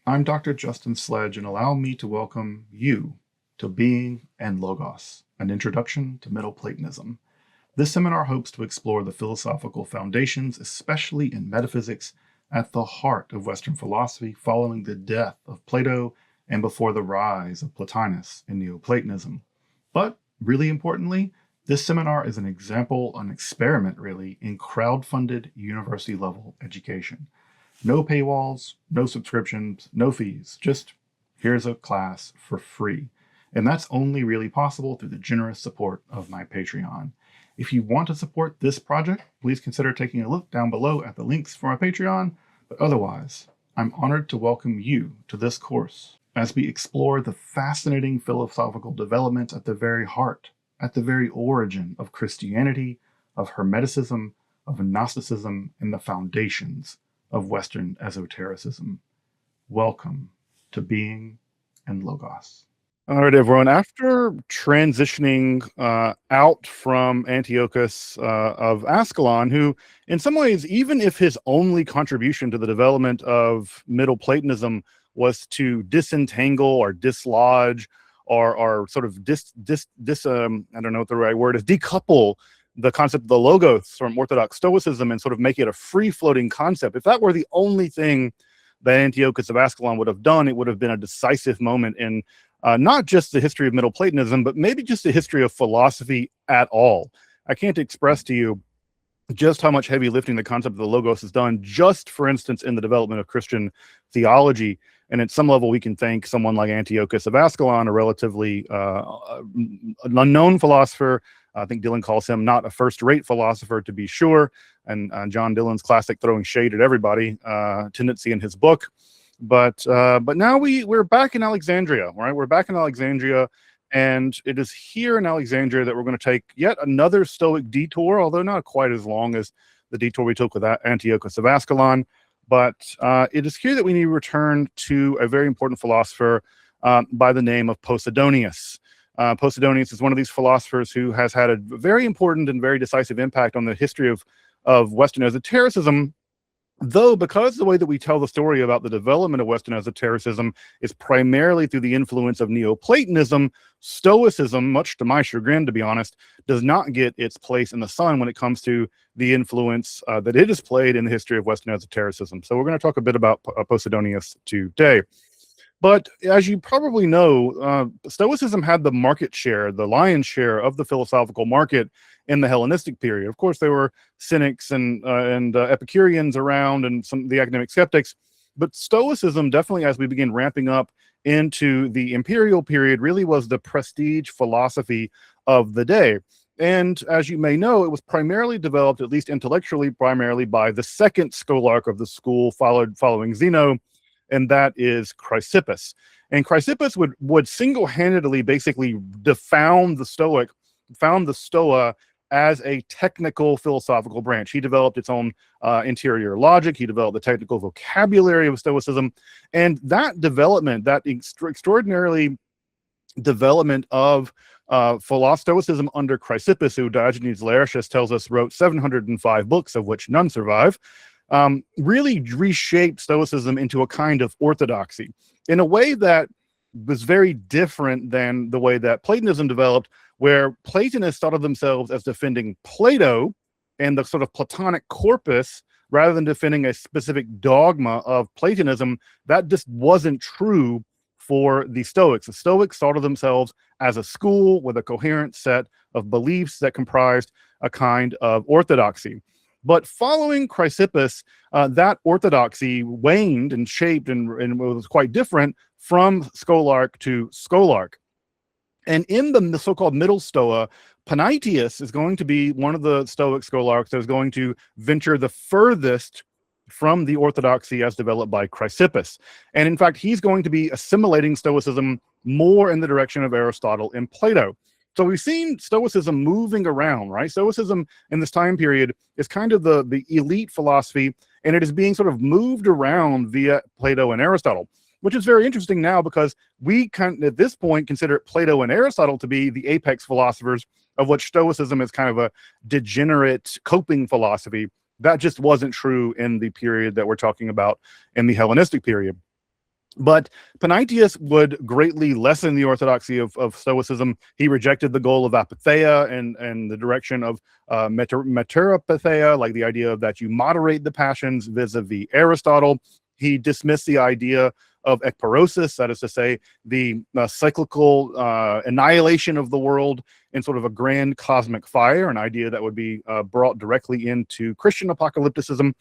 I'm Dr. Justin Sledge, and allow me to welcome you to Being and Logos, an introduction to Middle-Platonism. This seminar hopes to explore the philosophical foundations, especially in metaphysics, at the heart of Western philosophy following the death of Plato and before the rise of Plotinus in Neo-Platonism. But really importantly, this seminar is an example, an experiment really, in crowd-funded university-level education. No paywalls, no subscriptions, no fees, just here's a class for free. And that's only really possible through the generous support of my Patreon. If you want to support this project, please consider taking a look down below at the links for my Patreon. But otherwise, I'm honored to welcome you to this course as we explore the fascinating philosophical developments at the very heart, at the very origin of Christianity, of Hermeticism, of Gnosticism, and the foundations of Western Esotericism. Welcome to Being and Logos. All right, everyone. After transitioning out from Antiochus of Ascalon, who in some ways, even if his only contribution to the development of Middle-Platonism was to disentangle or dislodge or sort of I don't know what the right word is, decouple the concept of the logos from Orthodox Stoicism and sort of make it a free-floating concept. If that were the only thing that Antiochus of Ascalon would have done, it would have been a decisive moment in not just the history of Middle Platonism, but maybe just the history of philosophy at all. I can't express to you just how much heavy lifting the concept of the logos has done, just for instance, in the development of Christian theology. And at some level, we can thank someone like Antiochus of Ascalon, a relatively unknown philosopher. I think Dylan calls him not a first-rate philosopher, to be sure. And John Dillon's classic throwing shade at everybody tendency in his book. But now we're back in Alexandria, right? We're back in Alexandria, and it is here in Alexandria that we're going to take yet another Stoic detour, although not quite as long as the detour we took with Antiochus of Ascalon. But it is here that we need to return to a very important philosopher by the name of Posidonius. Posidonius is one of these philosophers who has had a very important and very decisive impact on the history of Western esotericism, though because the way that we tell the story about the development of Western esotericism is primarily through the influence of Neo-Platonism, Stoicism, much to my chagrin, to be honest, does not get its place in the sun when it comes to the influence that it has played in the history of Western esotericism. So we're going to talk a bit about Posidonius today. But as you probably know, Stoicism had the market share, the lion's share of the philosophical market in the Hellenistic period. Of course, there were Cynics and Epicureans around and some of the academic skeptics, but Stoicism definitely, as we begin ramping up into the imperial period, really was the prestige philosophy of the day. And as you may know, it was primarily developed, at least intellectually, primarily by the second scholarch of the school following Zeno, and that is Chrysippus. And Chrysippus would single-handedly basically found the Stoa as a technical philosophical branch. He developed its own interior logic. He developed the technical vocabulary of Stoicism. And that development, that extraordinarily development of Stoicism under Chrysippus, who Diogenes Laertius tells us wrote 705 books, of which none survive, really reshaped Stoicism into a kind of orthodoxy in a way that was very different than the way that Platonism developed, where Platonists thought of themselves as defending Plato and the sort of Platonic corpus rather than defending a specific dogma of Platonism. That just wasn't true for the Stoics. The Stoics thought of themselves as a school with a coherent set of beliefs that comprised a kind of orthodoxy. But following Chrysippus, that orthodoxy waned and shaped and was quite different from scholarch to scholarch. And in the so-called Middle Stoa, Panaetius is going to be one of the Stoic scholarchs that is going to venture the furthest from the orthodoxy as developed by Chrysippus. And in fact, he's going to be assimilating Stoicism more in the direction of Aristotle and Plato. So we've seen Stoicism moving around, right? Stoicism in this time period is kind of the elite philosophy, and it is being sort of moved around via Plato and Aristotle, which is very interesting now because we can, at this point, consider Plato and Aristotle to be the apex philosophers, of which Stoicism is kind of a degenerate coping philosophy. That just wasn't true in the period that we're talking about in the Hellenistic period. But Panaetius would greatly lessen the orthodoxy of Stoicism. He rejected the goal of apatheia and the direction of meteropatheia, like the idea of that you moderate the passions vis-a-vis Aristotle. He dismissed the idea of ekporosis, that is to say, the cyclical annihilation of the world in sort of a grand cosmic fire, an idea that would be brought directly into Christian apocalypticism.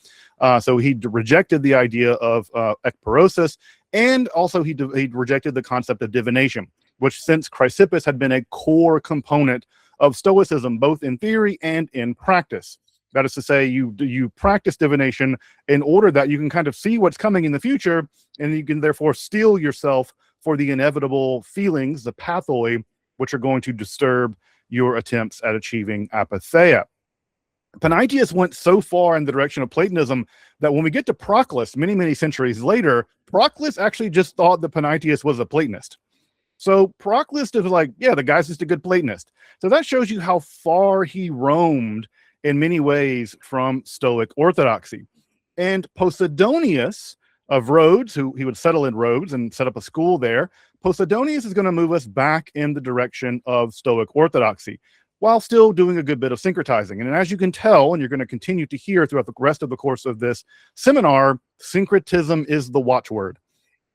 So he rejected the idea of ekporosis. And also he rejected the concept of divination, which since Chrysippus had been a core component of Stoicism, both in theory and in practice. That is to say, you practice divination in order that you can kind of see what's coming in the future, and you can therefore steel yourself for the inevitable feelings, the pathoi, which are going to disturb your attempts at achieving apatheia. Panaetius went so far in the direction of Platonism that when we get to Proclus, many, many centuries later, Proclus actually just thought that Panaetius was a Platonist. So Proclus is like, yeah, the guy's just a good Platonist. So that shows you how far he roamed in many ways from Stoic orthodoxy. And Posidonius of Rhodes, who he would settle in Rhodes and set up a school there, Posidonius is going to move us back in the direction of Stoic orthodoxy, while still doing a good bit of syncretizing. And as you can tell, and you're going to continue to hear throughout the rest of the course of this seminar, syncretism is the watchword.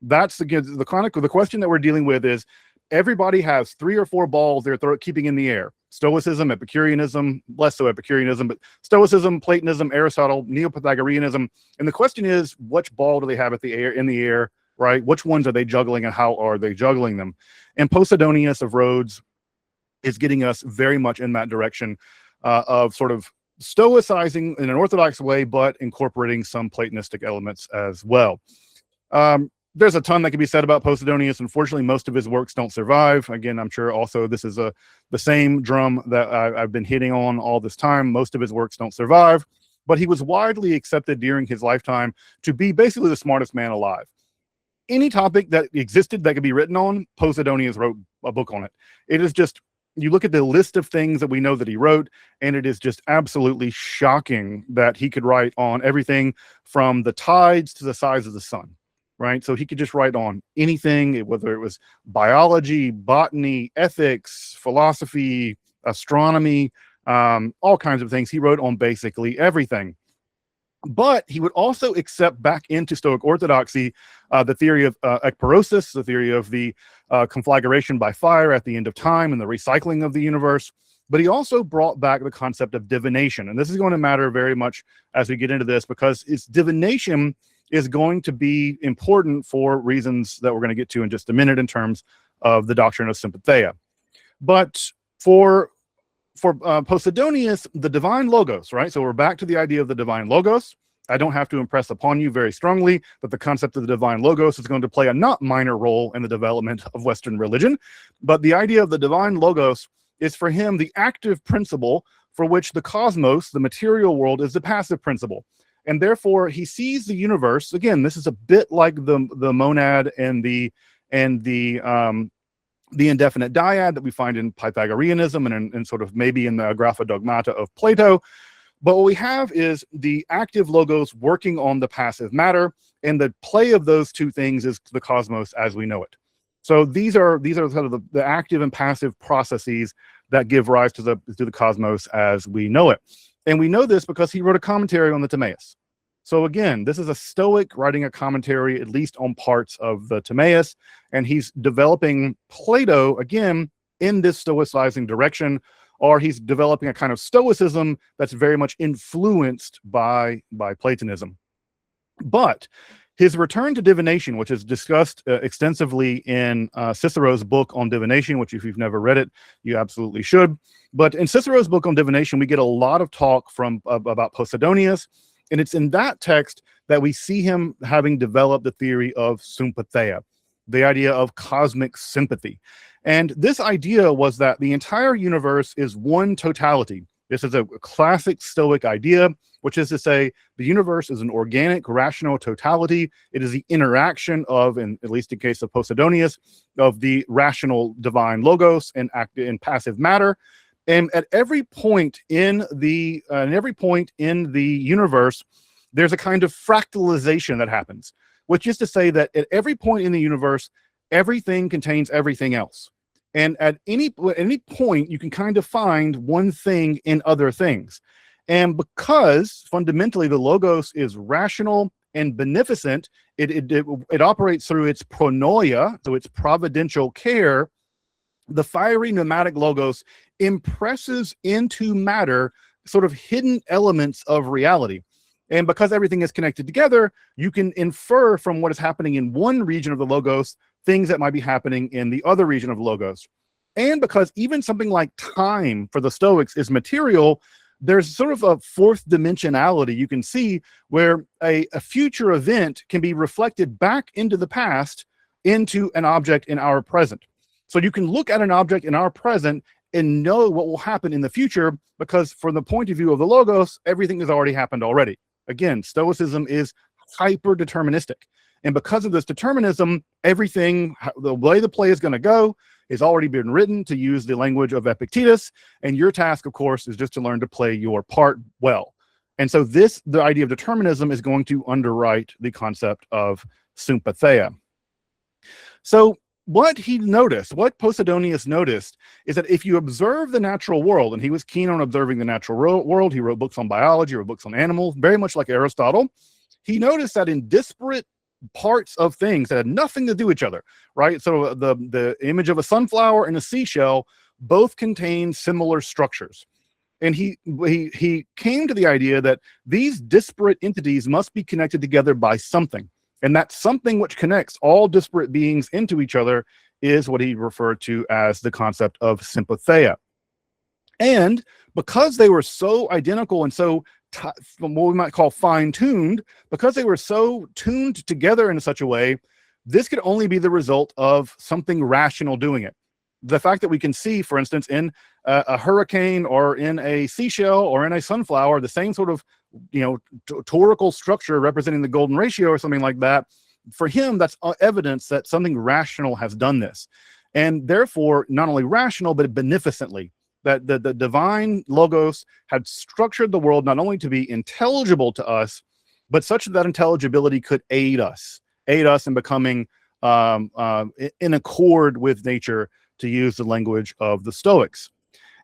That's the question that we're dealing with is everybody has 3 or 4 balls they're keeping in the air. Stoicism, Epicureanism, less so Epicureanism, but Stoicism, Platonism, Aristotle, Neo-Pythagoreanism. And the question is, which ball do they have in the air, right? Which ones are they juggling and how are they juggling them? And Posidonius of Rhodes is getting us very much in that direction of sort of stoicizing in an orthodox way, but incorporating some Platonistic elements as well. There's a ton that can be said about Posidonius. Unfortunately, most of his works don't survive. Again, I'm sure also this is the same drum that I've been hitting on all this time. Most of his works don't survive, but he was widely accepted during his lifetime to be basically the smartest man alive. Any topic that existed that could be written on, Posidonius wrote a book on it. It is just, you look at the list of things that we know that he wrote, and it is just absolutely shocking that he could write on everything from the tides to the size of the sun, right? So he could just write on anything, whether it was biology, botany, ethics, philosophy, astronomy, all kinds of things. He wrote on basically everything. But he would also accept back into Stoic orthodoxy the theory of ekporosis, the theory of the conflagration by fire at the end of time and the recycling of the universe. But he also brought back the concept of divination. And this is going to matter very much as we get into this, because it's divination is going to be important for reasons that we're going to get to in just a minute in terms of the doctrine of sympatheia. But for Posidonius, the divine logos, right? So we're back to the idea of the divine logos. I don't have to impress upon you very strongly that the concept of the divine logos is going to play a not minor role in the development of Western religion. But the idea of the divine logos is for him the active principle for which the cosmos, the material world, is the passive principle. And therefore, he sees the universe. Again, this is a bit like the monad and the indefinite dyad that we find in Pythagoreanism and sort of maybe in the Grapha Dogmata of Plato. But what we have is the active logos working on the passive matter, and the play of those two things is the cosmos as we know it. So these are sort of the active and passive processes that give rise to the cosmos as we know it. And we know this because he wrote a commentary on the Timaeus. So again, this is a Stoic writing a commentary, at least on parts of the Timaeus, and he's developing Plato, again, in this stoicizing direction, or he's developing a kind of stoicism that's very much influenced by Platonism. But his return to divination, which is discussed extensively in Cicero's book on divination, which if you've never read it, you absolutely should. But in Cicero's book on divination, we get a lot of talk about Posidonius, and it's in that text that we see him having developed the theory of sympatheia, the idea of cosmic sympathy. And this idea was that the entire universe is one totality. This is a classic Stoic idea, which is to say the universe is an organic, rational totality. It is the interaction of, in at least in case of Posidonius, of the rational divine logos and passive matter. And at every point in the universe, there's a kind of fractalization that happens. which is to say that at every point in the universe, everything contains everything else. And at any point, you can kind of find one thing in other things. And because fundamentally the logos is rational and beneficent, it operates through its pronoia, so its providential care. The fiery pneumatic logos impresses into matter sort of hidden elements of reality. And because everything is connected together, you can infer from what is happening in one region of the logos things that might be happening in the other region of the logos. And because even something like time for the Stoics is material, there's sort of a fourth dimensionality you can see where a future event can be reflected back into the past into an object in our present. So you can look at an object in our present and know what will happen in the future, because from the point of view of the logos, everything has already happened already. Again, Stoicism is hyper deterministic. And because of this determinism, everything, the way the play is going to go, has already been written, to use the language of Epictetus. And your task, of course, is just to learn to play your part well. And so the idea of determinism is going to underwrite the concept of sympatheia. So what Posidonius noticed is that if you observe the natural world, and he was keen on observing the natural world, he wrote books on biology, wrote books on animals, very much like Aristotle. He noticed that in disparate parts of things that had nothing to do with each other, right? So the image of a sunflower and a seashell both contain similar structures. And he came to the idea that these disparate entities must be connected together by something. And that something which connects all disparate beings into each other is what he referred to as the concept of sympatheia. And because they were so identical and so what we might call fine-tuned, because they were so tuned together in such a way, this could only be the result of something rational doing it. The fact that we can see, for instance, in a hurricane or in a seashell or in a sunflower, the same sort of, torical structure representing the golden ratio or something like that, for him, that's evidence that something rational has done this. And therefore, not only rational, but beneficently, that the divine logos had structured the world not only to be intelligible to us, but such that intelligibility could aid us in becoming in accord with nature, to use the language of the Stoics.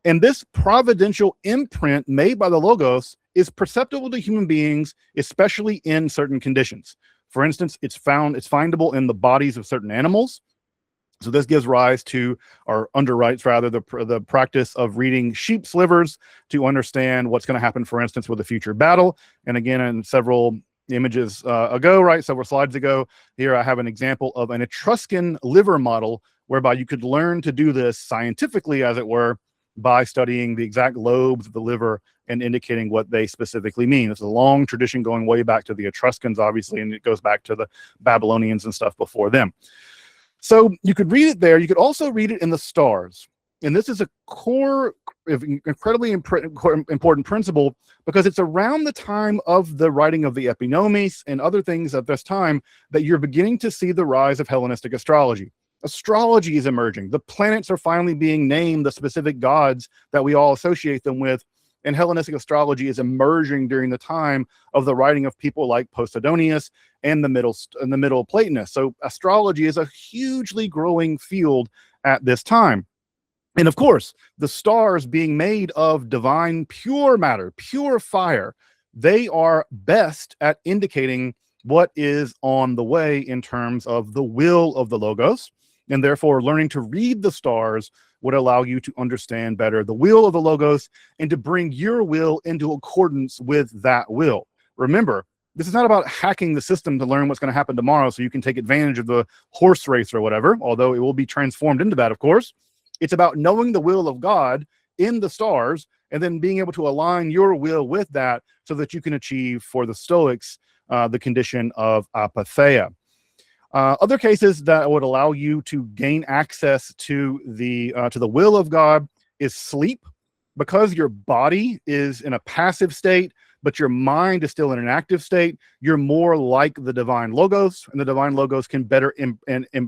And this providential imprint made by the logos is perceptible to human beings, especially in certain conditions. For instance, it's findable in the bodies of certain animals. So this gives rise to, or underwrites rather, the practice of reading sheep's livers to understand what's going to happen, for instance, with a future battle. And again, in several images several slides ago, here I have an example of an Etruscan liver model, whereby you could learn to do this scientifically, as it were, by studying the exact lobes of the liver and indicating what they specifically mean. It's a long tradition going way back to the Etruscans, obviously, and it goes back to the Babylonians and stuff before them. So you could read it there. You could also read it in the stars. And this is a core, incredibly important principle, because it's around the time of the writing of the Epinomis and other things at this time that you're beginning to see the rise of Hellenistic astrology. Astrology is emerging. The planets are finally being named the specific gods that we all associate them with. And Hellenistic astrology is emerging during the time of the writing of people like Posidonius and the Middle-Platonists. So astrology is a hugely growing field at this time. And of course, the stars being made of divine pure matter, pure fire, they are best at indicating what is on the way in terms of the will of the logos. And therefore, learning to read the stars would allow you to understand better the will of the logos and to bring your will into accordance with that will. Remember, this is not about hacking the system to learn what's going to happen tomorrow so you can take advantage of the horse race or whatever, although it will be transformed into that, of course. It's about knowing the will of God in the stars and then being able to align your will with that so that you can achieve, for the Stoics, the condition of apatheia. Other cases that would allow you to gain access to the will of God is sleep, because your body is in a passive state, but your mind is still in an active state. You're more like the divine logos, and the divine logos can better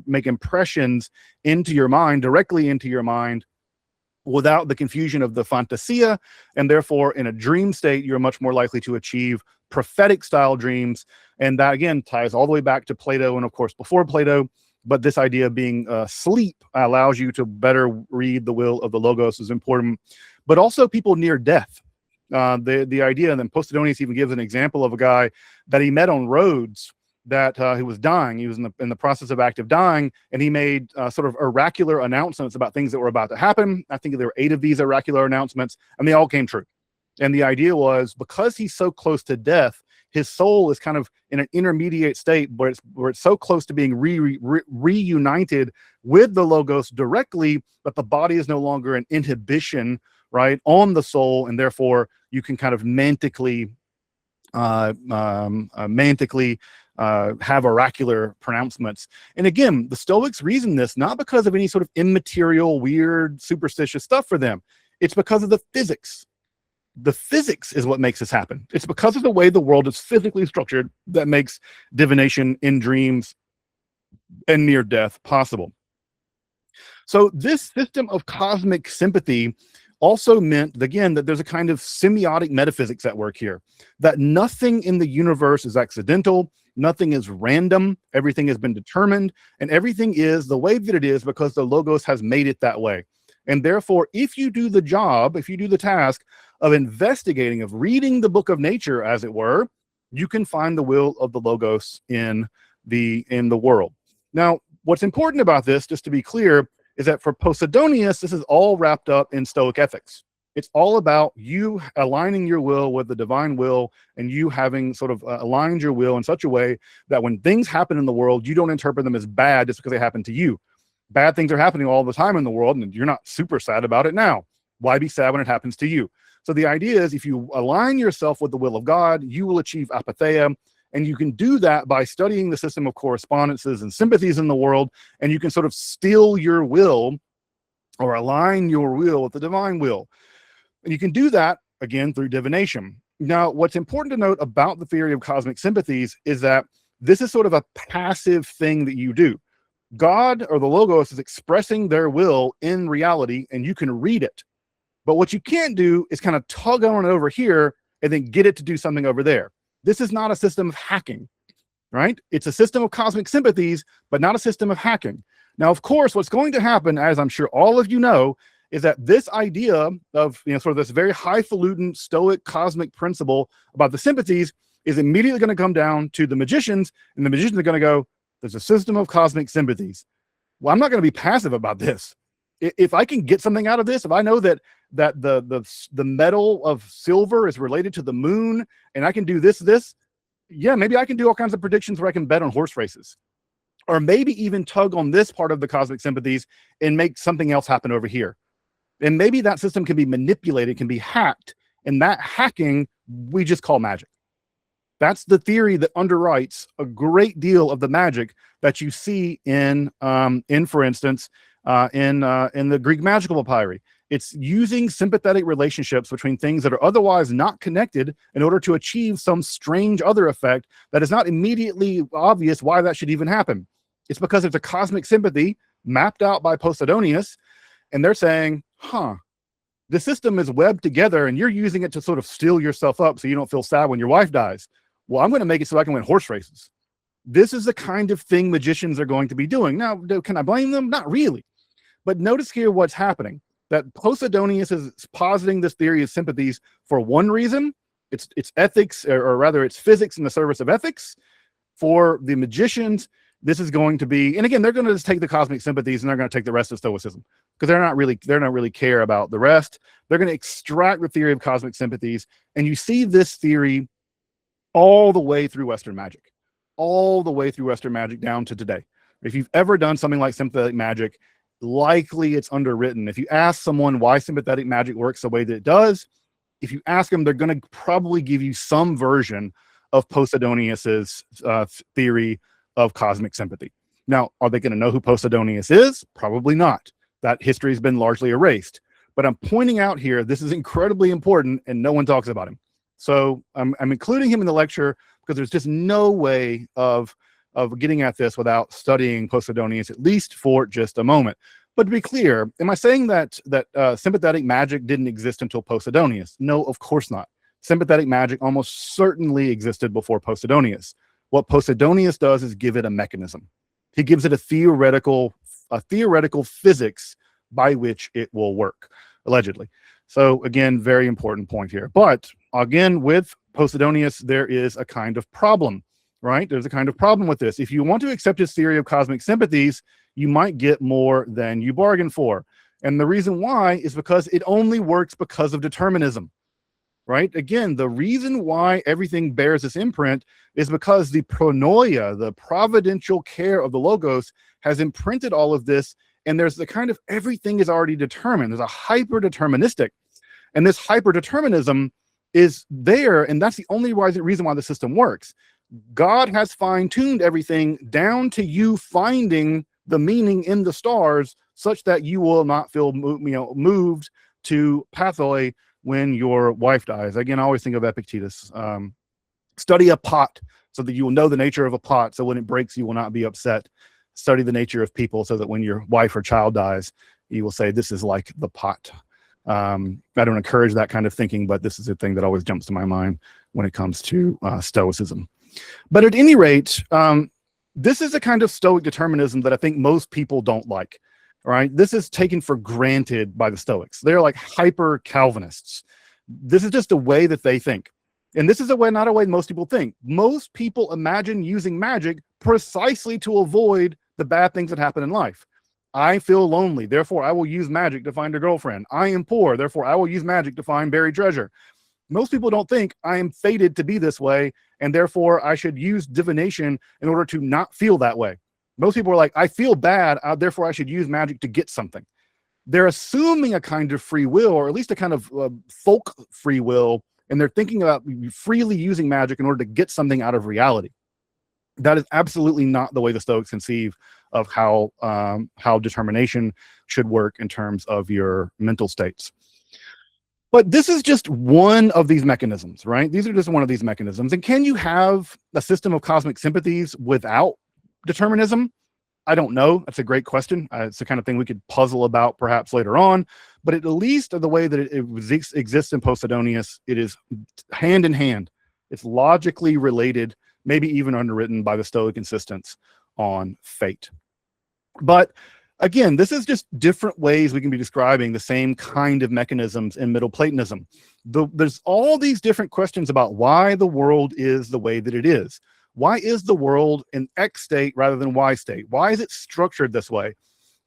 make impressions into your mind, directly into your mind, without the confusion of the fantasia, and therefore in a dream state, you're much more likely to achieve prophetic style dreams. And that again ties all the way back to Plato and of course before Plato. But this idea of being asleep allows you to better read the will of the Logos is important. But also people near death. The idea, and then Posidonius even gives an example of a guy that he met on Rhodes that who was dying. He was in the process of active dying, and he made sort of oracular announcements about things that were about to happen. I think there were 8 of these oracular announcements, and they all came true. And the idea was, because he's so close to death, his soul is kind of in an intermediate state where it's so close to being reunited with the Logos directly that the body is no longer an inhibition, right, on the soul, and therefore you can kind of mantically have oracular pronouncements. And again, the Stoics reason this not because of any sort of immaterial, weird, superstitious stuff for them. It's because of the physics. The physics is what makes this happen. It's because of the way the world is physically structured that makes divination in dreams and near death possible. So this system of cosmic sympathy also meant, again, that there's a kind of semiotic metaphysics at work here, that nothing in the universe is accidental, nothing is random, everything has been determined, and everything is the way that it is because the Logos has made it that way. And therefore, if you do the job, if you do the task of investigating, of reading the book of nature, as it were, you can find the will of the Logos in the world. Now, what's important about this, just to be clear, is that for Posidonius, this is all wrapped up in Stoic ethics. It's all about you aligning your will with the divine will, and you having sort of aligned your will in such a way that when things happen in the world, you don't interpret them as bad just because they happen to you. Bad things are happening all the time in the world, and you're not super sad about it now. Why be sad when it happens to you? So the idea is, if you align yourself with the will of God, you will achieve apatheia. And you can do that by studying the system of correspondences and sympathies in the world, and you can sort of still your will or align your will with the divine will. And you can do that, again, through divination. Now, what's important to note about the theory of cosmic sympathies is that this is sort of a passive thing that you do. God, or the Logos, is expressing their will in reality, and you can read it. But what you can't do is kind of tug on it over here and then get it to do something over there. This is not a system of hacking, right? It's a system of cosmic sympathies, but not a system of hacking. Now, of course, what's going to happen, as I'm sure all of you know, is that this idea of, sort of this very highfalutin Stoic cosmic principle about the sympathies is immediately going to come down to the magicians, and the magicians are going to go, there's a system of cosmic sympathies. Well, I'm not going to be passive about this. If I can get something out of this, if I know that the metal of silver is related to the moon, and I can do this, yeah, maybe I can do all kinds of predictions where I can bet on horse races, or maybe even tug on this part of the cosmic sympathies and make something else happen over here. And maybe that system can be manipulated, can be hacked, and that hacking we just call magic. That's the theory that underwrites a great deal of the magic that you see in for instance, in the Greek magical papyri. It's using sympathetic relationships between things that are otherwise not connected in order to achieve some strange other effect that is not immediately obvious why that should even happen. It's because it's a cosmic sympathy mapped out by Posidonius, and they're saying, the system is webbed together, and you're using it to sort of steel yourself up so you don't feel sad when your wife dies. Well, I'm going to make it so I can win horse races. This is the kind of thing magicians are going to be doing. Now, can I blame them? Not really. But notice here what's happening. That Posidonius is positing this theory of sympathies for one reason. It's ethics, or rather it's physics in the service of ethics. For the magicians, this is going to be, and again, they're going to just take the cosmic sympathies and they're going to take the rest of Stoicism, because they're not really care about the rest. They're going to extract the theory of cosmic sympathies, and you see this theory all the way through Western magic, down to today. If you've ever done something like sympathetic magic, likely it's underwritten. If you ask someone why sympathetic magic works the way that it does, if you ask them, they're going to probably give you some version of Posidonius's theory of cosmic sympathy. Now, are they going to know who Posidonius is? Probably not. That history has been largely erased. But I'm pointing out here, this is incredibly important, and no one talks about him. So I'm including him in the lecture because there's just no way of getting at this without studying Posidonius, at least for just a moment. But to be clear, am I saying that sympathetic magic didn't exist until Posidonius? No, of course not. sympathetic magic almost certainly existed before Posidonius. What Posidonius does is give it a mechanism. He gives it a theoretical physics by which it will work, allegedly. So again, very important point here. But again, with Posidonius, there is a kind of problem, right? There's a kind of problem with this. If you want to accept his theory of cosmic sympathies, you might get more than you bargain for. And the reason why is because it only works because of determinism, right? Again, the reason why everything bears this imprint is because the pronoia, the providential care of the Logos, has imprinted all of this. And there's the kind of everything is already determined. There's a hyper-deterministic. And this hyper-determinism is there. And that's the only reason why the system works. God has fine-tuned everything down to you finding the meaning in the stars such that you will not feel moved to pathoi when your wife dies. Again, I always think of Epictetus. Study a pot so that you will know the nature of a pot, so when it breaks, you will not be upset. Study the nature of people so that when your wife or child dies, you will say, this is like the pot. I don't encourage that kind of thinking, but this is a thing that always jumps to my mind when it comes to Stoicism. But at any rate, this is a kind of Stoic determinism that I think most people don't like. Right? This is taken for granted by the Stoics. They're like hyper Calvinists. This is just a way that they think. And this is a way, not a way most people think. Most people imagine using magic precisely to avoid the bad things that happen in life. I feel lonely, therefore I will use magic to find a girlfriend. I am poor, therefore I will use magic to find buried treasure. Most people don't think I am fated to be this way, and therefore I should use divination in order to not feel that way. Most people are like, I feel bad, therefore I should use magic to get something. They're assuming a kind of free will, or at least a kind of folk free will, and they're thinking about freely using magic in order to get something out of reality. That is absolutely not the way the Stoics conceive of how determination should work in terms of your mental states. But this is just one of these mechanisms, right? These are just one of these mechanisms. And can you have a system of cosmic sympathies without determinism? I don't know. That's a great question. It's the kind of thing we could puzzle about perhaps later on, but at least the way that it exists in Posidonius, it is hand in hand. It's logically related, maybe even underwritten by the Stoic insistence on fate. But again, this is just different ways we can be describing the same kind of mechanisms in Middle-Platonism. There's all these different questions about why the world is the way that it is. Why is the world in X state rather than Y state? Why is it structured this way?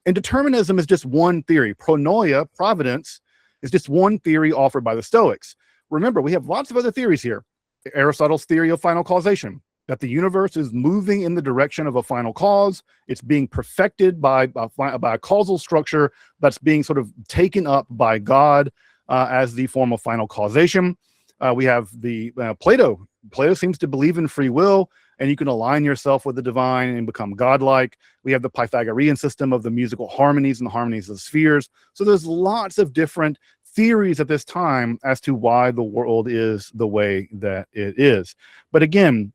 And determinism is just one theory. Pronoia, providence, is just one theory offered by the Stoics. Remember, we have lots of other theories here. Aristotle's theory of final causation, that the universe is moving in the direction of a final cause. It's being perfected by a causal structure that's being sort of taken up by God as the form of final causation. We have the Plato. Plato seems to believe in free will, and you can align yourself with the divine and become godlike. We have the Pythagorean system of the musical harmonies and the harmonies of the spheres. So there's lots of different theories at this time as to why the world is the way that it is. But again,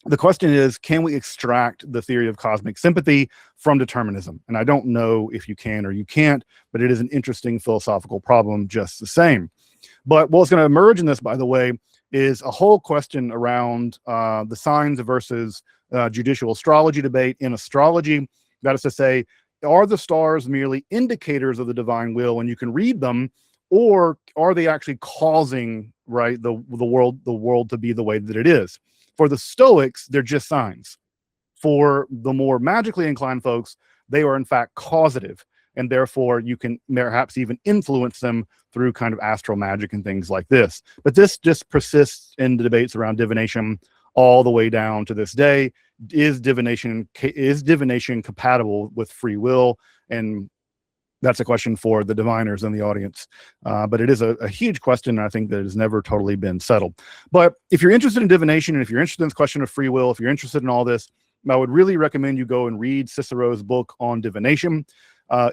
the question is, can we extract the theory of cosmic sympathy from determinism? And I don't know if you can or you can't, but it is an interesting philosophical problem just the same. But what's going to emerge in this, by the way, is a whole question around the signs versus judicial astrology debate in astrology. That is to say, are the stars merely indicators of the divine will when you can read them, or are they actually causing, right, the world to be the way that it is? For the Stoics, they're just signs. For the more magically inclined folks, they are in fact causative, and therefore you can perhaps even influence them through kind of astral magic and things like this. But this just persists in the debates around divination all the way down to this day. Is divination compatible with free will? And that's a question for the diviners in the audience. But it is a huge question, and I think that has never totally been settled. But if you're interested in divination, and if you're interested in this question of free will, if you're interested in all this, I would really recommend you go and read Cicero's book on divination.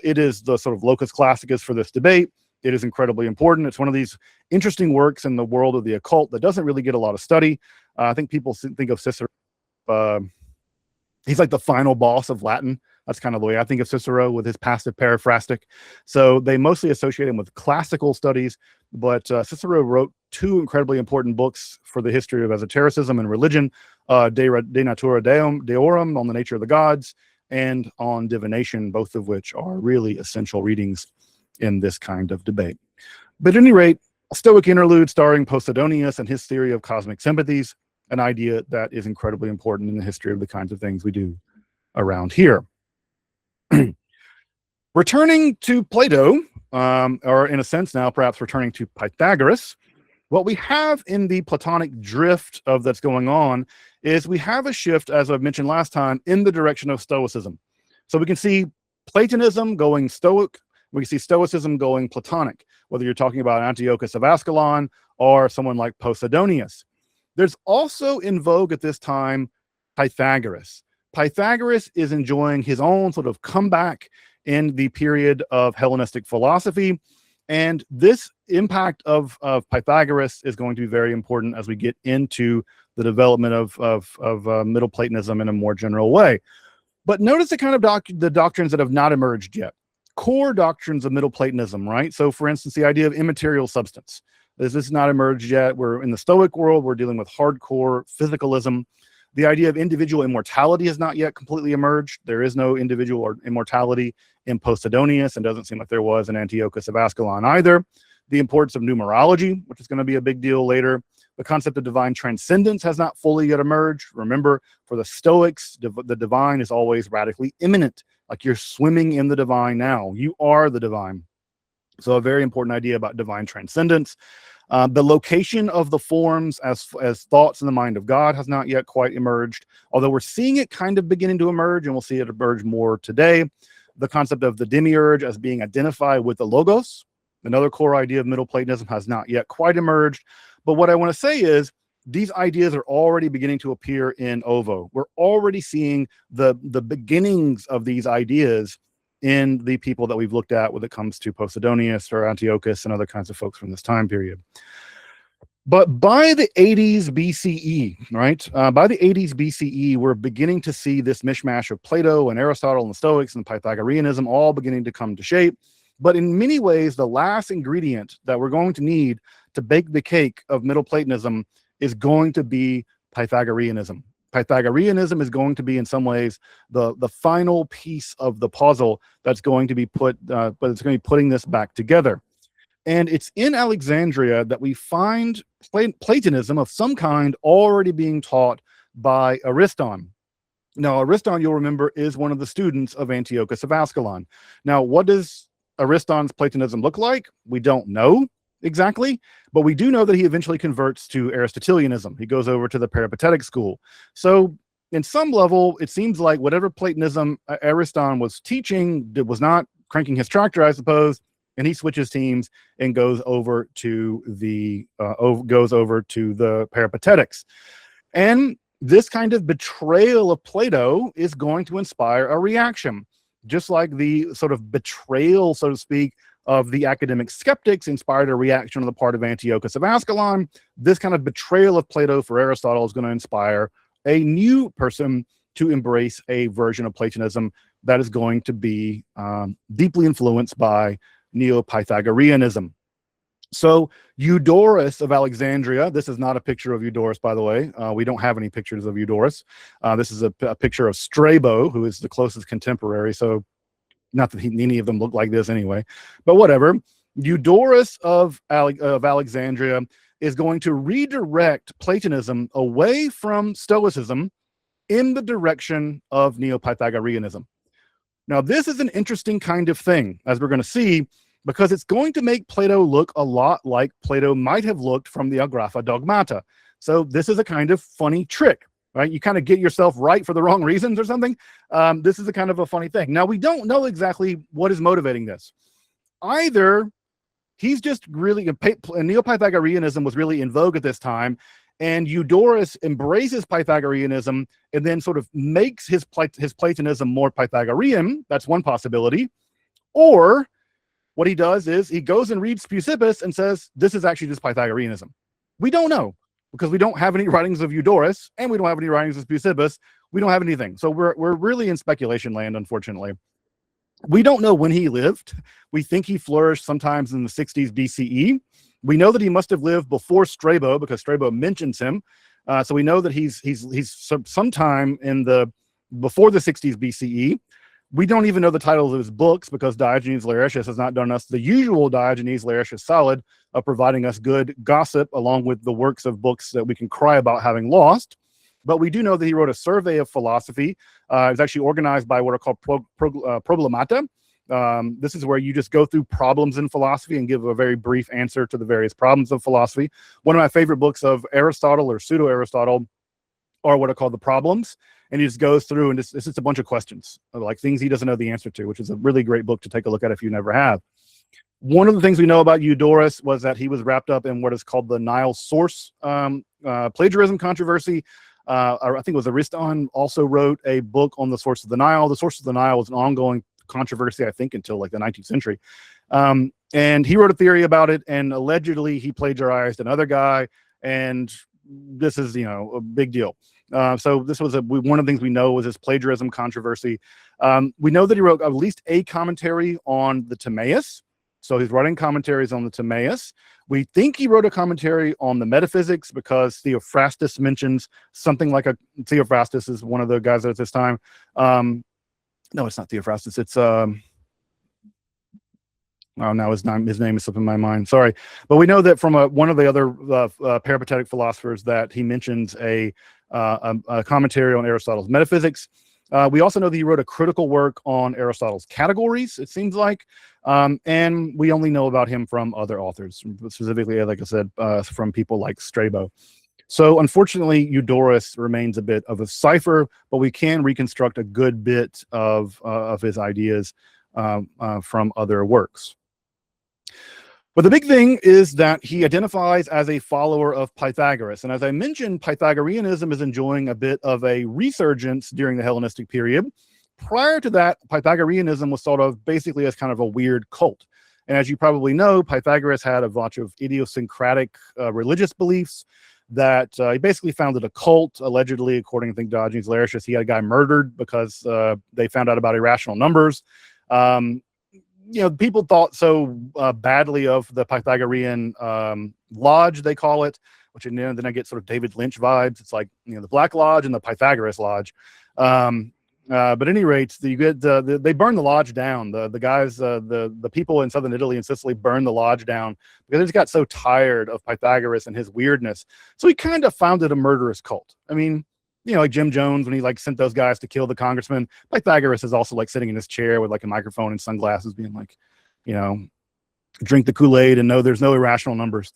It is the sort of locus classicus for this debate. It is incredibly important. It's one of these interesting works in the world of the occult that doesn't really get a lot of study. I think people think of Cicero, he's like the final boss of Latin. That's kind of the way I think of Cicero with his passive periphrastic. So they mostly associate him with classical studies, but Cicero wrote two incredibly important books for the history of esotericism and religion, De Natura Deorum, on the nature of the gods, and on divination, both of which are really essential readings in this kind of debate. But at any rate, a Stoic interlude starring Posidonius and his theory of cosmic sympathies, an idea that is incredibly important in the history of the kinds of things we do around here. Returning to Plato, or in a sense now perhaps returning to Pythagoras, what we have in the Platonic drift of that's going on is we have a shift, as I've mentioned last time, in the direction of Stoicism. So we can see Platonism going Stoic, we can see Stoicism going Platonic, whether you're talking about Antiochus of Ascalon or someone like Posidonius. There's also in vogue at this time Pythagoras. Pythagoras is enjoying his own sort of comeback in the period of Hellenistic philosophy. And this impact of Pythagoras is going to be very important as we get into the development of Middle Platonism in a more general way. But notice the kind of the doctrines that have not emerged yet. Core doctrines of Middle Platonism, right? So for instance, the idea of immaterial substance. This has not emerged yet. We're in the Stoic world, we're dealing with hardcore physicalism. The idea of individual immortality has not yet completely emerged. There is no individual immortality in Posidonius, and doesn't seem like there was in Antiochus of Ascalon either. The importance of numerology, which is going to be a big deal later. The concept of divine transcendence has not fully yet emerged. Remember, for the Stoics, the divine is always radically immanent. Like you're swimming in the divine now. You are the divine. So a very important idea about divine transcendence. The location of the forms as thoughts in the mind of God has not yet quite emerged, although we're seeing it kind of beginning to emerge, and we'll see it emerge more today. The concept of the demiurge as being identified with the logos, another core idea of Middle Platonism, has not yet quite emerged. But what I want to say is these ideas are already beginning to appear in Ovo. We're already seeing the beginnings of these ideas in the people that we've looked at when it comes to Posidonius or Antiochus and other kinds of folks from this time period. But by the 80s BCE, right? By the 80s BCE, we're beginning to see this mishmash of Plato and Aristotle and the Stoics and Pythagoreanism all beginning to come to shape. But in many ways, the last ingredient that we're going to need to bake the cake of Middle Platonism is going to be Pythagoreanism. Pythagoreanism is going to be, in some ways, the final piece of the puzzle that's going to be but it's going to be putting this back together. And it's in Alexandria that we find Platonism of some kind already being taught by Ariston. Now, Ariston, you'll remember, is one of the students of Antiochus of Ascalon. Now, what does Ariston's Platonism look like? We don't know exactly, but we do know that he eventually converts to Aristotelianism. He goes over to the Peripatetic school. So in some level, it seems like whatever Platonism Ariston was teaching was not cranking his tractor, I suppose, and he switches teams and goes over to the Peripatetics. And this kind of betrayal of Plato is going to inspire a reaction, just like the sort of betrayal, so to speak, of the academic skeptics inspired a reaction on the part of Antiochus of Ascalon. This kind of betrayal of Plato for Aristotle is going to inspire a new person to embrace a version of Platonism that is going to be deeply influenced by Neo-Pythagoreanism. So Eudorus of Alexandria, this is not a picture of Eudorus, by the way. We don't have any pictures of Eudorus. This is a picture of Strabo, who is the closest contemporary. So not that any of them look like this anyway, but whatever. Eudorus of Alexandria is going to redirect Platonism away from Stoicism in the direction of Neo-Pythagoreanism. Now, this is an interesting kind of thing, as we're going to see, because it's going to make Plato look a lot like Plato might have looked from the Agrapha Dogmata. So this is a kind of funny trick, right? You kind of get yourself right for the wrong reasons or something. This is a kind of a funny thing. Now, we don't know exactly what is motivating this. Either he's just really, Neo-Pythagoreanism was really in vogue at this time, and Eudorus embraces Pythagoreanism and then sort of makes his Platonism more Pythagorean. That's one possibility. Or what he does is he goes and reads Speusippus and says, this is actually just Pythagoreanism. We don't know. because we don't have any writings of Eudorus and we don't have any writings of Eusebius. We don't have anything. So we're really in speculation land, unfortunately. We don't know when he lived. We think he flourished sometimes in the 60s BCE. We know that he must have lived before Strabo because Strabo mentions him. So we know that he's sometime in the before the 60s BCE. We don't even know the titles of his books because Diogenes Laertius has not done us the usual Diogenes Laertius solid of providing us good gossip along with the works of books that we can cry about having lost. But we do know that he wrote a survey of philosophy. It was actually organized by what are called problemata. This is where you just go through problems in philosophy and give a very brief answer to the various problems of philosophy. One of my favorite books of Aristotle or pseudo-Aristotle are what are called the problems. And he just goes through and it's just a bunch of questions, like things he doesn't know the answer to, which is a really great book to take a look at if you never have. One of the things we know about Eudorus was that he was wrapped up in what is called the Nile source plagiarism controversy. I think it was Ariston also wrote a book on the source of the Nile. The source of the Nile was an ongoing controversy, I think, until like the 19th century. And he wrote a theory about it, and allegedly he plagiarized another guy. And this is, a big deal. So this was one of the things we know was this plagiarism controversy. We know that he wrote at least a commentary on the Timaeus. So he's writing commentaries on the Timaeus. We think he wrote a commentary on the metaphysics because Theophrastus mentions something like Theophrastus is one of the guys at this time. No, it's not Theophrastus. It's now his name is slipping my mind. Sorry, but we know that from one of the other peripatetic philosophers that he mentions a commentary on Aristotle's metaphysics. We also know that he wrote a critical work on Aristotle's categories, it seems like, and we only know about him from other authors, specifically, like I said, from people like Strabo. So unfortunately, Eudorus remains a bit of a cipher, but we can reconstruct a good bit of his ideas from other works. But the big thing is that he identifies as a follower of Pythagoras. And as I mentioned, Pythagoreanism is enjoying a bit of a resurgence during the Hellenistic period. Prior to that, Pythagoreanism was thought of basically as kind of a weird cult. And as you probably know, Pythagoras had a bunch of idiosyncratic religious beliefs that he basically founded a cult, allegedly, according to Diogenes Laertius. He had a guy murdered because they found out about irrational numbers. People thought so badly of the Pythagorean lodge, they call it, which then I get sort of David Lynch vibes. It's like, the Black Lodge and the Pythagoras Lodge. But at any rate, they burned the lodge down. The guys, the people in southern Italy and Sicily burned the lodge down because they just got so tired of Pythagoras and his weirdness. So he kind of founded a murderous cult. I mean, like Jim Jones, when he sent those guys to kill the congressman, Pythagoras is also sitting in his chair with a microphone and sunglasses being like, drink the Kool-Aid and no, there's no irrational numbers.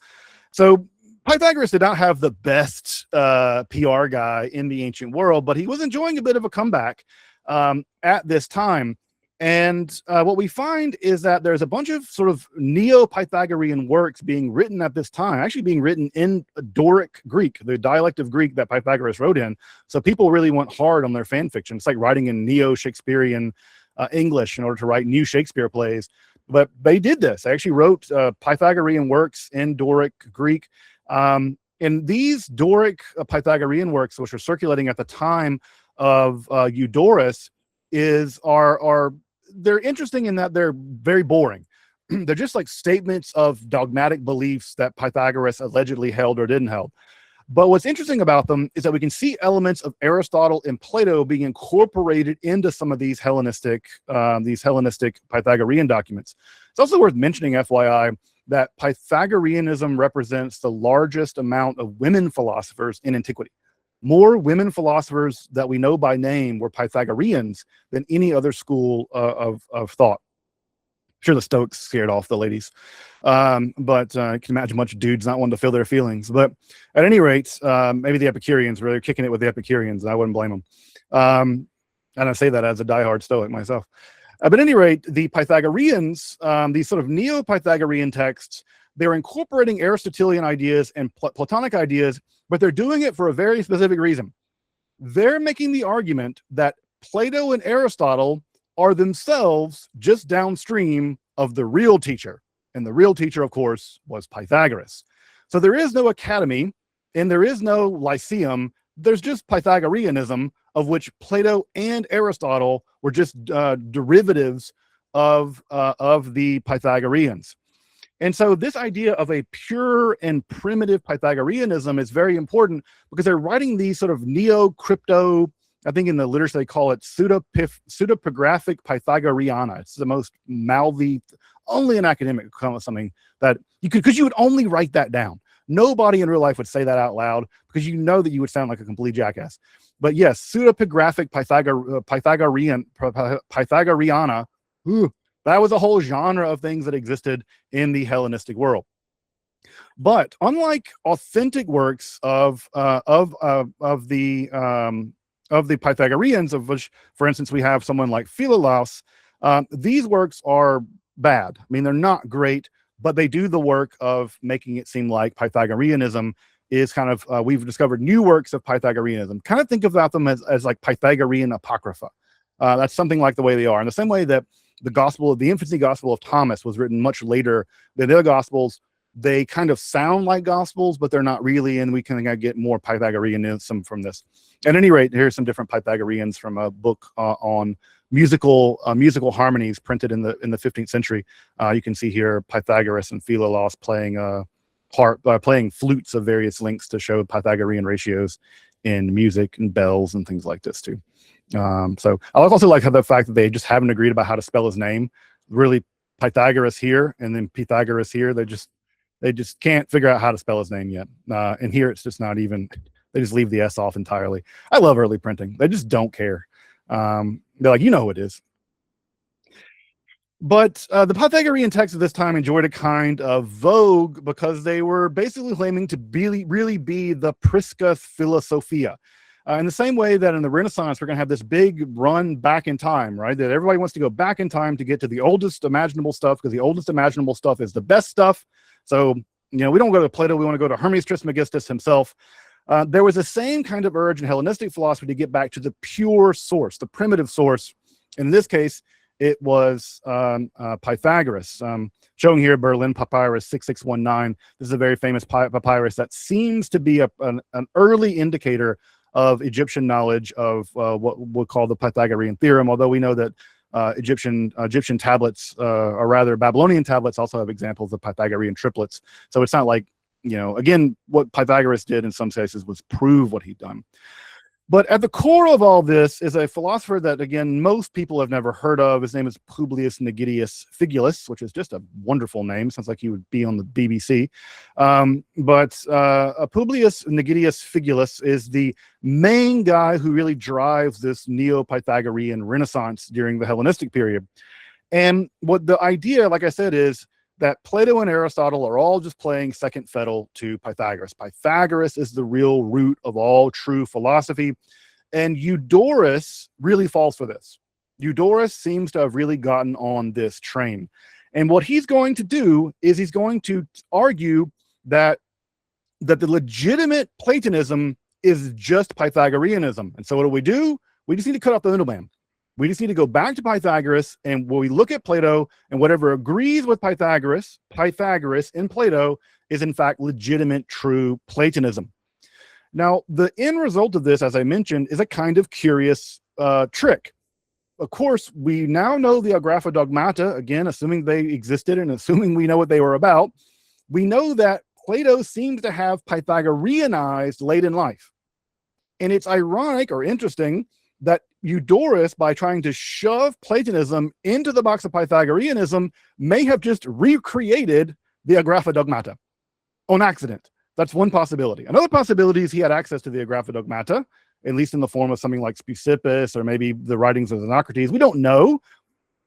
So Pythagoras did not have the best PR guy in the ancient world, but he was enjoying a bit of a comeback at this time. And what we find is that there's a bunch of sort of Neo-Pythagorean works being written at this time, actually being written in Doric Greek, the dialect of Greek that Pythagoras wrote in. So people really went hard on their fan fiction. It's like writing in Neo-Shakespearean English in order to write new Shakespeare plays. But they did this. They actually wrote Pythagorean works in Doric Greek. And these Doric Pythagorean works, which are circulating at the time of Eudorus, they're interesting in that they're very boring. They're just like statements of dogmatic beliefs that Pythagoras allegedly held or didn't hold. But what's interesting about them is that we can see elements of Aristotle and Plato being incorporated into some of these Hellenistic Pythagorean documents. It's also worth mentioning, FYI, that Pythagoreanism represents the largest amount of women philosophers in antiquity. More women philosophers that we know by name were Pythagoreans than any other school of thought. I'm sure the Stoics scared off the ladies, but I can imagine a bunch of dudes not wanting to feel their feelings. But at any rate, maybe the Epicureans were kicking it with the Epicureans, and I wouldn't blame them. And I say that as a diehard Stoic myself. But at any rate, the Pythagoreans, these sort of Neo-Pythagorean texts, they're incorporating Aristotelian ideas and Platonic ideas, but they're doing it for a very specific reason. They're making the argument that Plato and Aristotle are themselves just downstream of the real teacher. And the real teacher, of course, was Pythagoras. So there is no academy and there is no Lyceum. There's just Pythagoreanism, of which Plato and Aristotle were just derivatives of the Pythagoreans. And so this idea of a pure and primitive Pythagoreanism is very important because they're writing these sort of neo-crypto, I think in the literature they call it pseudepigraphic Pythagoreana. It's the most mouthy, only an academic could come with something that you could, because you would only write that down. Nobody in real life would say that out loud because you know that you would sound like a complete jackass. But yes, pseudepigraphic Pythagoreana, that was a whole genre of things that existed in the Hellenistic world. But unlike authentic works of the Pythagoreans, of which, for instance, we have someone like Philolaus, these works are bad. I mean, they're not great, but they do the work of making it seem like Pythagoreanism is kind of, we've discovered new works of Pythagoreanism. Kind of think about them as like Pythagorean Apocrypha. That's something like the way they are. In the same way that the infancy gospel of Thomas was written much later than the other gospels, they kind of sound like gospels, but they're not really, and we can get more Pythagoreanism from this. At any rate, here's some different Pythagoreans from a book on musical harmonies printed in the 15th century. You can see here Pythagoras and Philolaus playing flutes of various lengths to show Pythagorean ratios in music and bells and things like this too. So I also like how the fact that they just haven't agreed about how to spell his name. Really, Pythagoras here and then Pythagoras here. They just can't figure out how to spell his name yet. And here it's just not even. They just leave the S off entirely. I love early printing. They just don't care. They're like, you know who it is. But the Pythagorean texts of this time enjoyed a kind of vogue because they were basically claiming to really be the Prisca Philosophia. In the same way that in the Renaissance, we're going to have this big run back in time, right? That everybody wants to go back in time to get to the oldest imaginable stuff because the oldest imaginable stuff is the best stuff. So, we don't go to Plato. We want to go to Hermes Trismegistus himself. There was the same kind of urge in Hellenistic philosophy to get back to the pure source, the primitive source. And in this case, it was Pythagoras. Showing here Berlin Papyrus 6619. This is a very famous papyrus that seems to be an early indicator of Egyptian knowledge of what we'll call the Pythagorean theorem, although we know that Egyptian tablets, or rather Babylonian tablets, also have examples of Pythagorean triplets. So it's not like, again, what Pythagoras did in some cases was prove what he'd done. But at the core of all this is a philosopher that, again, most people have never heard of. His name is Publius Nigidius Figulus, which is just a wonderful name. Sounds like he would be on the BBC. But Publius Nigidius Figulus is the main guy who really drives this Neo-Pythagorean Renaissance during the Hellenistic period. And what the idea, like I said, is that Plato and Aristotle are all just playing second fiddle to Pythagoras. Pythagoras is the real root of all true philosophy. And Eudorus really falls for this. Eudorus seems to have really gotten on this train. And what he's going to do is he's going to argue that the legitimate Platonism is just Pythagoreanism. And so what do? We just need to cut off the middleman. We just need to go back to Pythagoras, and when we look at Plato, and whatever agrees with Pythagoras in Plato is in fact legitimate, true Platonism. Now, the end result of this, as I mentioned, is a kind of curious trick. Of course, we now know the Agrapha Dogmata, again, assuming they existed and assuming we know what they were about. We know that Plato seems to have Pythagoreanized late in life. And it's ironic or interesting that Eudorus, by trying to shove Platonism into the box of Pythagoreanism, may have just recreated the Agrapha Dogmata on accident. That's one possibility. Another possibility is he had access to the Agrapha Dogmata, at least in the form of something like Speusippus or maybe the writings of Xenocrates. We don't know.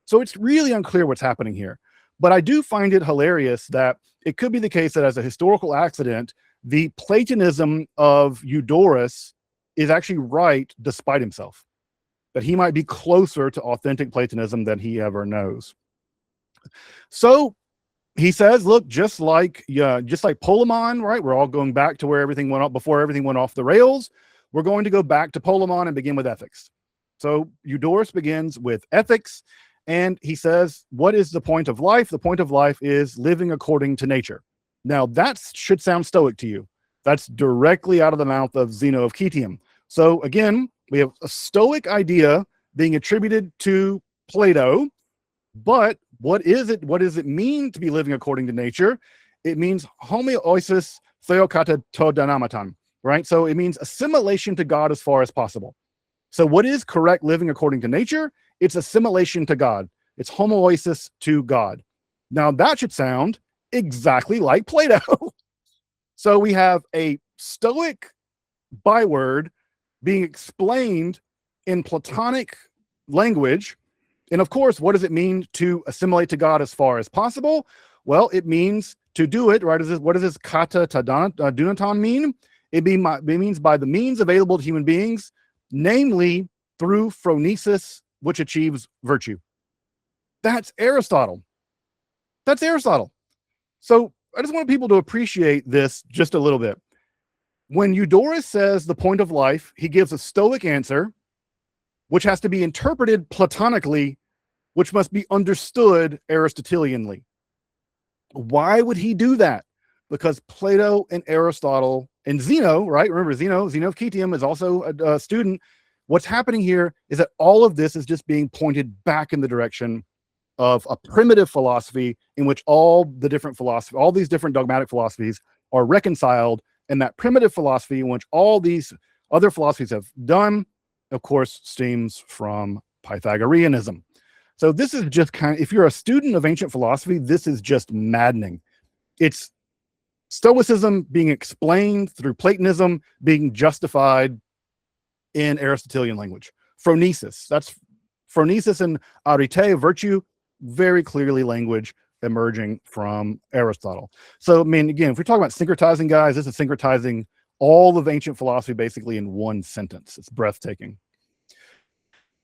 So it's really unclear what's happening here. But I do find it hilarious that it could be the case that as a historical accident, the Platonism of Eudorus is actually right despite himself, that he might be closer to authentic Platonism than he ever knows. So he says, look, just like Polemon, right? We're all going back to where everything went off before everything went off the rails. We're going to go back to Polemon and begin with ethics. So Eudorus begins with ethics, and he says, what is the point of life? The point of life is living according to nature. Now that should sound stoic to you. That's directly out of the mouth of Zeno of Citium. So again, we have a Stoic idea being attributed to Plato, but what is it? What does it mean to be living according to nature? It means homoiosis theokata to dynamatan, right? So it means assimilation to God as far as possible. So what is correct living according to nature? It's assimilation to God. It's homoiosis to God. Now that should sound exactly like Plato. So we have a Stoic byword being explained in Platonic language. And of course, what does it mean to assimilate to God as far as possible? Well, it means to do it, right? What does this kata dunaton mean? It means by the means available to human beings, namely through phronesis, which achieves virtue. That's Aristotle. That's Aristotle. So I just want people to appreciate this just a little bit. When Eudorus says the point of life, he gives a Stoic answer, which has to be interpreted Platonically, which must be understood Aristotelianly. Why would he do that? Because Plato and Aristotle and Zeno, right? Remember, Zeno of Citium is also a student. What's happening here is that all of this is just being pointed back in the direction of a primitive philosophy in which all the different philosophy, all these different dogmatic philosophies are reconciled, and that primitive philosophy in which all these other philosophies have done, of course, stems from Pythagoreanism. So this is just kind of, if you're a student of ancient philosophy, this is just maddening. It's Stoicism being explained through Platonism, being justified in Aristotelian language. Phronesis, that's phronesis and arete, virtue, very clearly language emerging from Aristotle. So, I mean, again, if we're talking about syncretizing, guys, this is syncretizing all of ancient philosophy basically in one sentence. It's breathtaking.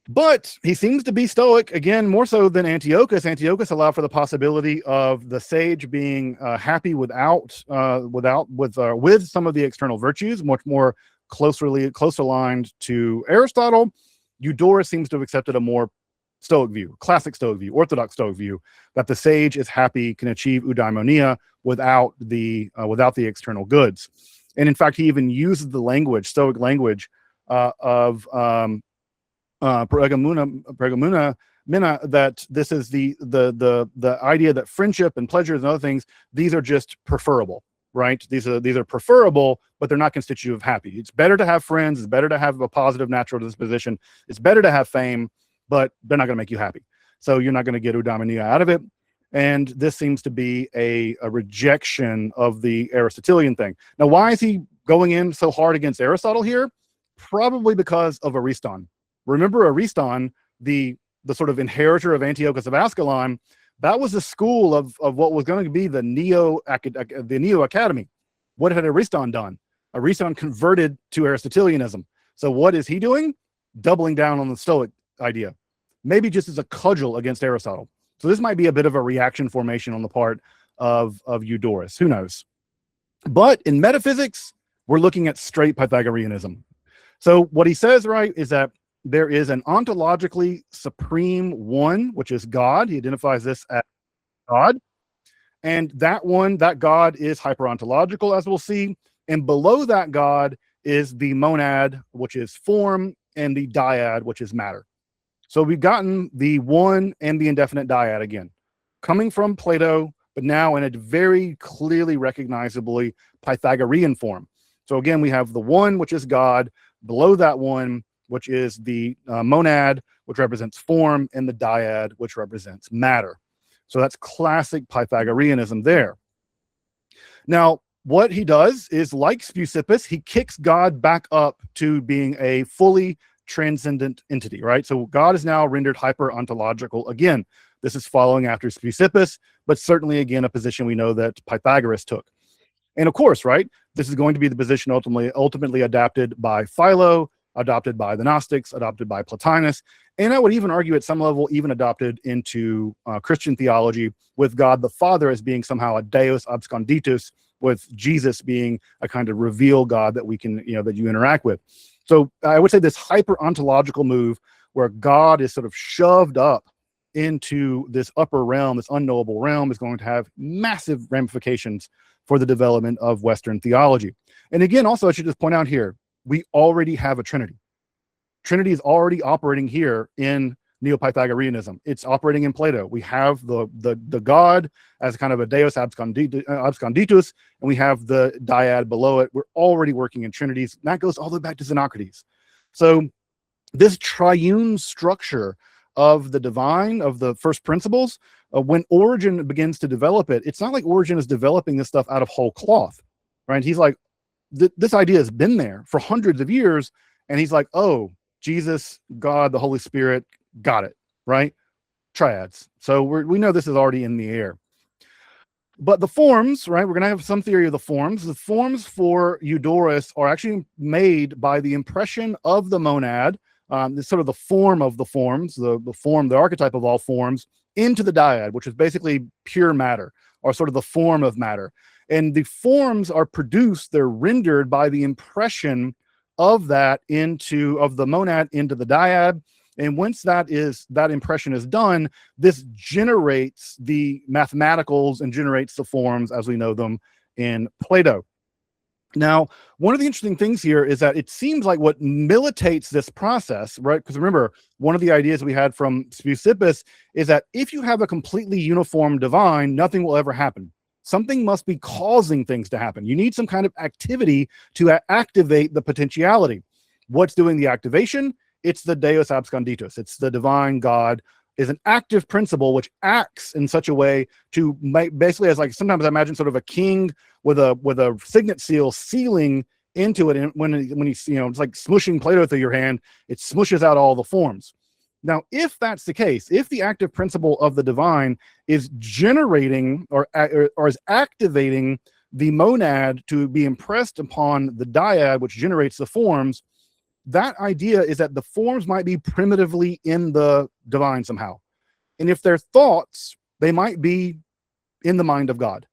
But he seems to be Stoic, again, more so than Antiochus. Antiochus allowed for the possibility of the sage being happy with some of the external virtues, much more close aligned to Aristotle. Eudorus seems to have accepted a more Stoic view, classic Stoic view, orthodox Stoic view, that the sage is happy, can achieve eudaimonia without the external goods. And in fact, he even uses the language, Stoic language, of Prolegomena, that this is the idea that friendship and pleasures and other things, these are just preferable, right? These are preferable, but they're not constitutive of happy. It's better to have friends. It's better to have a positive natural disposition. It's better to have fame, but they're not going to make you happy. So you're not going to get eudaimonia out of it. And this seems to be a rejection of the Aristotelian thing. Now, why is he going in so hard against Aristotle here? Probably because of Ariston. Remember Ariston, the sort of inheritor of Antiochus of Ascalon, that was the school of what was going to be the Neo Academy. What had Ariston done? Ariston converted to Aristotelianism. So what is he doing? Doubling down on the Stoic idea, maybe just as a cudgel against Aristotle. So this might be a bit of a reaction formation on the part of Eudorus. Who knows? But in metaphysics, we're looking at straight Pythagoreanism. So what he says, right, is that there is an ontologically supreme one, which is God. He identifies this as God. And that one, that God is hyperontological, as we'll see. And below that God is the monad, which is form, and the dyad, which is matter. So we've gotten the one and the indefinite dyad again, coming from Plato, but now in a very clearly recognizably Pythagorean form. So again, we have the one, which is God, below that one, which is the monad, which represents form, and the dyad, which represents matter. So that's classic Pythagoreanism there. Now, what he does is, like Speusippus, he kicks God back up to being a fully transcendent entity, right? So God is now rendered hyper-ontological again. This is following after Speusippus, but certainly, again, a position we know that Pythagoras took. And of course, right, this is going to be the position ultimately adapted by Philo, adopted by the Gnostics, adopted by Plotinus, and I would even argue at some level even adopted into Christian theology, with God the Father as being somehow a Deus absconditus, with Jesus being a kind of reveal God that we can, that you interact with. So I would say this hyper-ontological move where God is sort of shoved up into this upper realm, this unknowable realm, is going to have massive ramifications for the development of Western theology. And again, also, I should just point out here, we already have a Trinity. Trinity is already operating here in Neo-Pythagoreanism. It's operating in Plato. We have the God as kind of a Deus absconditus, and we have the dyad below it. We're already working in trinities. And that goes all the way back to Xenocrates. So this triune structure of the divine, of the first principles, when Origen begins to develop it, it's not like Origen is developing this stuff out of whole cloth, right? He's like, this idea has been there for hundreds of years, and he's like, oh, Jesus, God, the Holy Spirit, got it, right? Triads. So we know this is already in the air. But the forms, right? We're going to have some theory of the forms. The forms for Eudorus are actually made by the impression of the monad, this sort of the form of the forms, the form, the archetype of all forms, into the dyad, which is basically pure matter, or sort of the form of matter. And the forms are produced, they're rendered by the impression of that of the monad into the dyad. And once that impression is done, this generates the mathematicals and generates the forms as we know them in Plato. Now, one of the interesting things here is that it seems like what militates this process, right? Because remember, one of the ideas we had from Speusippus is that if you have a completely uniform divine, nothing will ever happen. Something must be causing things to happen. You need some kind of activity to activate the potentiality. What's doing the activation? It's the Deus absconditus. It's the divine God is an active principle which acts in such a way to make, basically, as like sometimes I imagine sort of a king with a signet seal sealing into it, and when he's, it's like smushing Play-Doh through your hand, it smushes out all the forms. Now, if that's the case, if the active principle of the divine is generating or is activating the monad to be impressed upon the dyad, which generates the forms, that idea is that the forms might be primitively in the divine somehow. And if they're thoughts, they might be in the mind of God.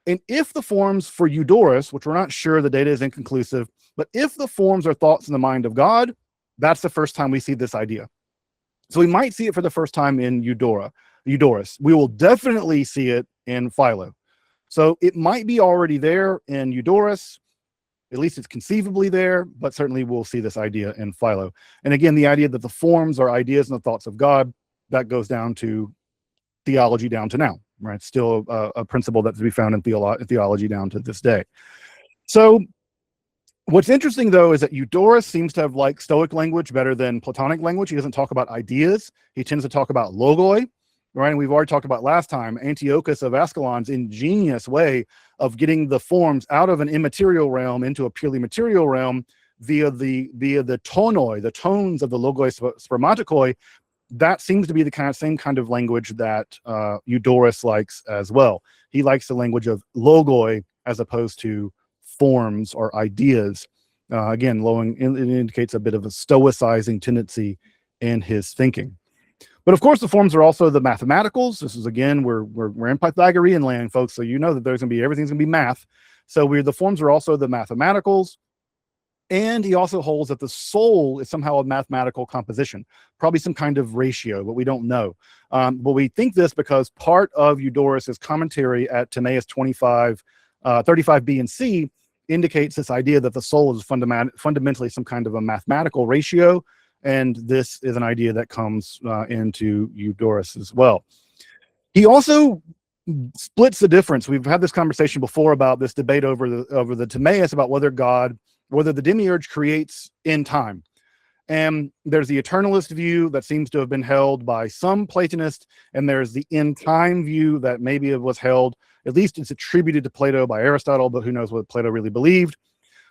And if the forms for Eudorus, which we're not sure, the data is inconclusive, but if the forms are thoughts in the mind of God, that's the first time we see this idea. So we might see it for the first time in Eudorus. We will definitely see it in Philo. So it might be already there in Eudorus. At least it's conceivably there, but certainly we'll see this idea in Philo. And again, the idea that the forms are ideas and the thoughts of God, that goes down to theology down to now, right? Still a principle that's to be found in theology down to this day. So what's interesting, though, is that Eudorus seems to have liked Stoic language better than Platonic language. He doesn't talk about ideas. He tends to talk about logoi, right? And we've already talked about last time, Antiochus of Ascalon's ingenious way of getting the forms out of an immaterial realm into a purely material realm via the tonoi, the tones of the logoi spermatikoi. That seems to be the same kind of language that Eudorus likes as well. He likes the language of logoi as opposed to forms or ideas. Again, it indicates a bit of a stoicizing tendency in his thinking. But of course, the forms are also the mathematicals. This is, again, we're in Pythagorean land, folks. So you know that everything's gonna be math. So the forms are also the mathematicals. And he also holds that the soul is somehow a mathematical composition, probably some kind of ratio, but we don't know. But we think this because part of Eudorus's commentary at Timaeus 35b and c indicates this idea that the soul is fundamentally some kind of a mathematical ratio. And this is an idea that comes into Eudorus as well. He also splits the difference. We've had this conversation before about this debate over the Timaeus about whether the demiurge creates in time. And there's the eternalist view that seems to have been held by some Platonists, and there's the in time view that maybe it was held, at least it's attributed to Plato by Aristotle, but who knows what Plato really believed.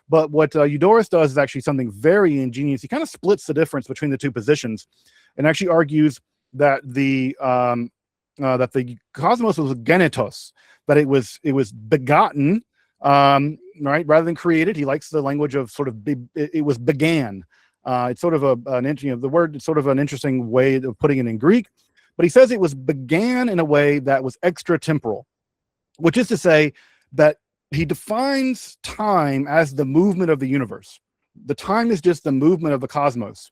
But what Eudorus does is actually something very ingenious. He kind of splits the difference between the two positions and actually argues that the cosmos was genetos, that it was begotten, right, rather than created. He likes the language of sort of it was began. It's sort of the word is sort of an interesting way of putting it in Greek, but he says it was began in a way that was extra temporal, which is to say that he defines time as the movement of the universe. The time is just the movement of the cosmos.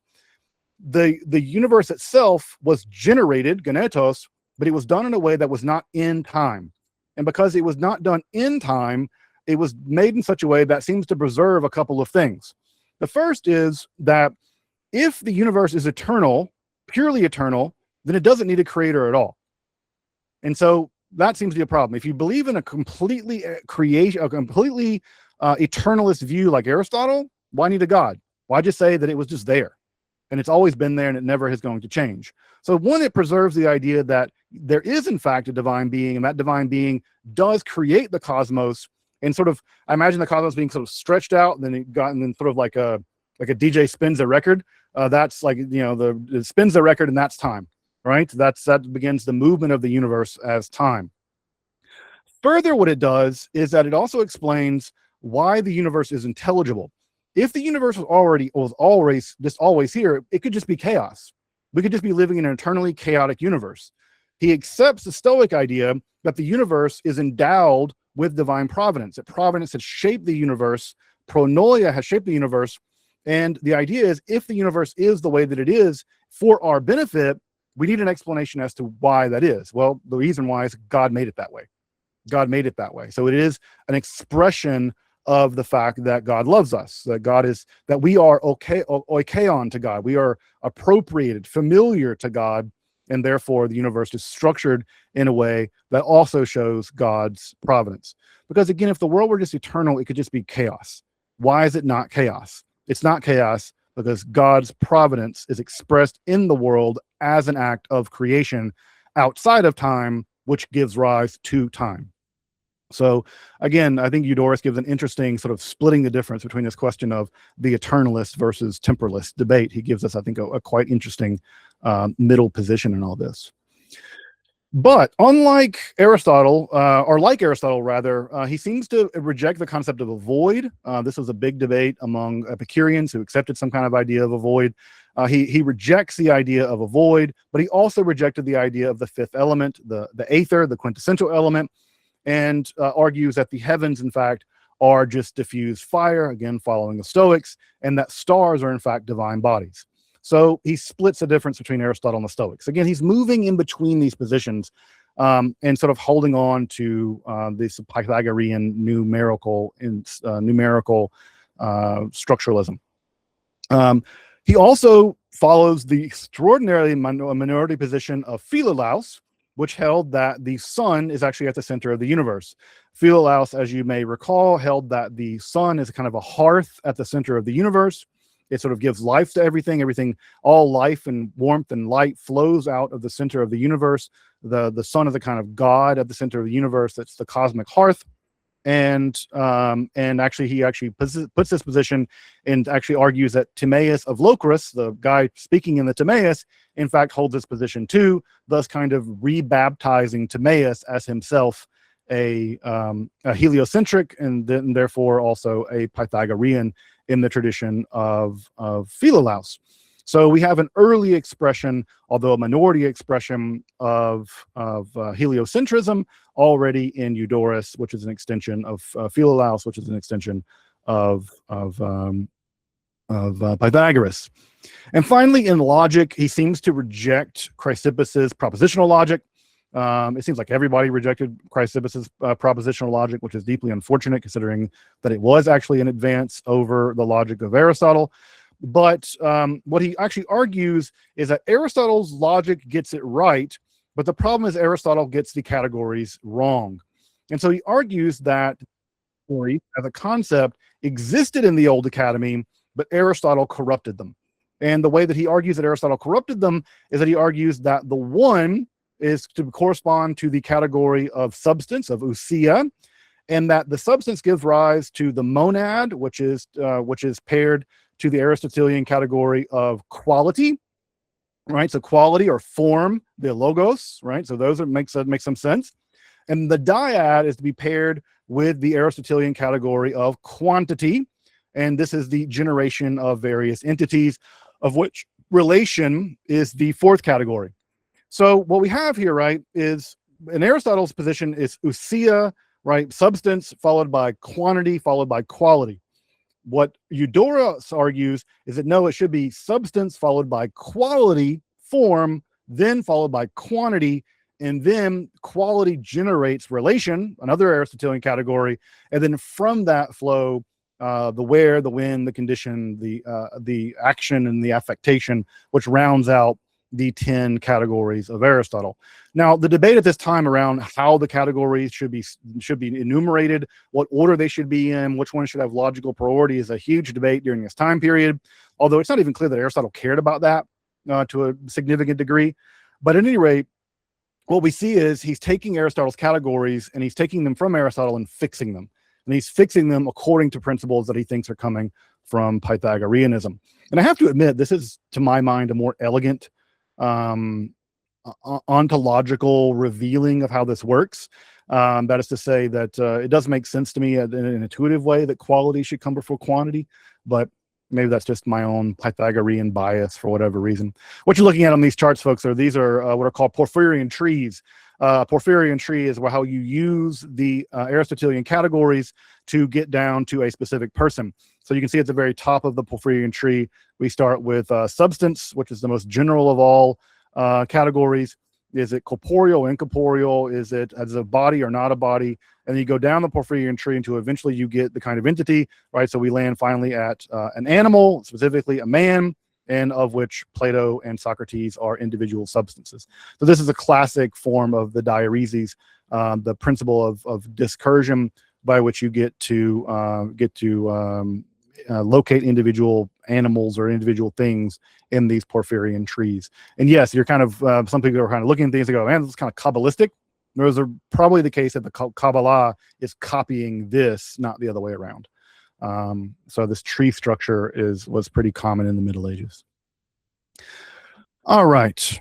The universe itself was generated, genetos, but it was done in a way that was not in time. And because it was not done in time, it was made in such a way that seems to preserve a couple of things. The first is that if the universe is eternal, purely eternal, then it doesn't need a creator at all. And so that seems to be a problem. If you believe in a completely eternalist view like Aristotle, why need a God? Why just say that it was just there and it's always been there and it never is going to change? So one, it preserves the idea that there is in fact a divine being, and that divine being does create the cosmos. And sort of, I imagine the cosmos being sort of stretched out, and then it got, and then sort of like a DJ spins a record. That's like, it spins the record, and that's time, right? That begins the movement of the universe as time. Further, what it does is that it also explains why the universe is intelligible. If the universe was always here, it could just be chaos. We could just be living in an eternally chaotic universe. He accepts the Stoic idea that the universe is endowed with divine providence, that providence has shaped the universe, pronoia has shaped the universe, and the idea is if the universe is the way that it is for our benefit, we need an explanation as to why that is. Well, the reason why is God made it that way. God made it that way. So it is an expression of the fact that God loves us, that we are oikeon to God. We are appropriated, familiar to God, and therefore the universe is structured in a way that also shows God's providence. Because again, if the world were just eternal, it could just be chaos. Why is it not chaos? It's not chaos because God's providence is expressed in the world as an act of creation outside of time, which gives rise to time. So again, I think Eudorus gives an interesting sort of splitting the difference between this question of the eternalist versus temporalist debate. He gives us, I think, a quite interesting middle position in all this. But unlike Aristotle, or like Aristotle rather, he seems to reject the concept of a void. This was a big debate among Epicureans who accepted some kind of idea of a void. He rejects the idea of a void, but he also rejected the idea of the fifth element, the aether, the quintessential element, and argues that the heavens, in fact, are just diffused fire, again, following the Stoics, and that stars are, in fact, divine bodies. So he splits the difference between Aristotle and the Stoics. Again, he's moving in between these positions and sort of holding on to this Pythagorean numerical structuralism. He also follows the extraordinarily minority position of Philolaus, which held that the sun is actually at the center of the universe. Philolaus, as you may recall, held that the sun is kind of a hearth at the center of the universe. It sort of gives life to everything. All life and warmth and light flows out of the center of the universe. The sun is a kind of god at the center of the universe. That's the cosmic hearth. And actually, he actually puts this position and actually argues that Timaeus of Locris, the guy speaking in the Timaeus, in fact holds this position too, thus kind of rebaptizing Timaeus as himself a heliocentric and then therefore also a Pythagorean in the tradition of Philolaus. So we have an early expression, although a minority expression of heliocentrism already in Eudorus, which is an extension of Philolaus, which is an extension of Pythagoras. And finally, in logic, he seems to reject Chrysippus's propositional logic. It seems like everybody rejected Chrysippus's propositional logic, which is deeply unfortunate considering that it was actually an advance over the logic of Aristotle. But what he actually argues is that Aristotle's logic gets it right, but the problem is Aristotle gets the categories wrong. And so he argues that categories as a concept existed in the Old Academy, but Aristotle corrupted them. And the way that he argues that Aristotle corrupted them is that he argues that the one is to correspond to the category of substance, of ousia, and that the substance gives rise to the monad, which is paired to the Aristotelian category of quality, right? So quality or form, the logos, right? So those make some sense. And the dyad is to be paired with the Aristotelian category of quantity. And this is the generation of various entities, of which relation is the fourth category. So what we have here, right, is in Aristotle's position is ousia, right? Substance followed by quantity followed by quality. What Eudorus argues is that no, it should be substance followed by quality, form, then followed by quantity, and then quality generates relation, another Aristotelian category, and then from that flow the where, the when, the condition, the action, and the affectation, which rounds out the 10 categories of Aristotle. Now, the debate at this time around how the categories should be enumerated, what order they should be in, which one should have logical priority, is a huge debate during this time period, although it's not even clear that Aristotle cared about that to a significant degree. But at any rate, what we see is he's taking Aristotle's categories and he's taking them from Aristotle and fixing them. And he's fixing them according to principles that he thinks are coming from Pythagoreanism. And I have to admit, this is, to my mind, a more elegant ontological revealing of how this works. That is to say that it does make sense to me in an intuitive way that quality should come before quantity, but maybe that's just my own Pythagorean bias for whatever reason. What you're looking at on these charts, folks, these are what are called Porphyrian trees. Porphyrian tree is how you use the Aristotelian categories to get down to a specific person. So you can see at the very top of the Porphyrian tree, we start with substance, which is the most general of all categories. Is it corporeal, incorporeal? Is it as a body or not a body? And then you go down the Porphyrian tree until eventually you get the kind of entity, right? So we land finally at an animal, specifically a man, and of which Plato and Socrates are individual substances. So this is a classic form of the diareses, the principle of discursion, by which you get to locate individual animals or individual things in these Porphyrian trees. And yes, you're kind of some people are kind of looking at things and go, man, this is kind of Kabbalistic. Those are probably the case that the Kabbalah is copying this, not the other way around. So this tree structure was pretty common in the Middle Ages. All right.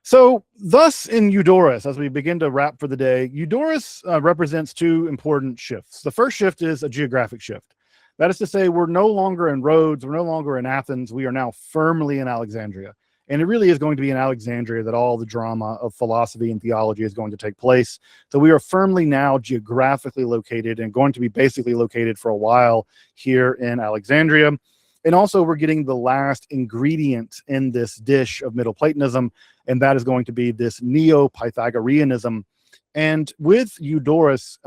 So thus in Eudorus, as we begin to wrap for the day, Eudorus represents two important shifts. The first shift is a geographic shift. That is to say, we're no longer in Rhodes, we're no longer in Athens, we are now firmly in Alexandria. And it really is going to be in Alexandria that all the drama of philosophy and theology is going to take place. So we are firmly now geographically located and going to be basically located for a while here in Alexandria. And also we're getting the last ingredient in this dish of Middle-Platonism, and that is going to be this Neo-Pythagoreanism. And with Eudorus,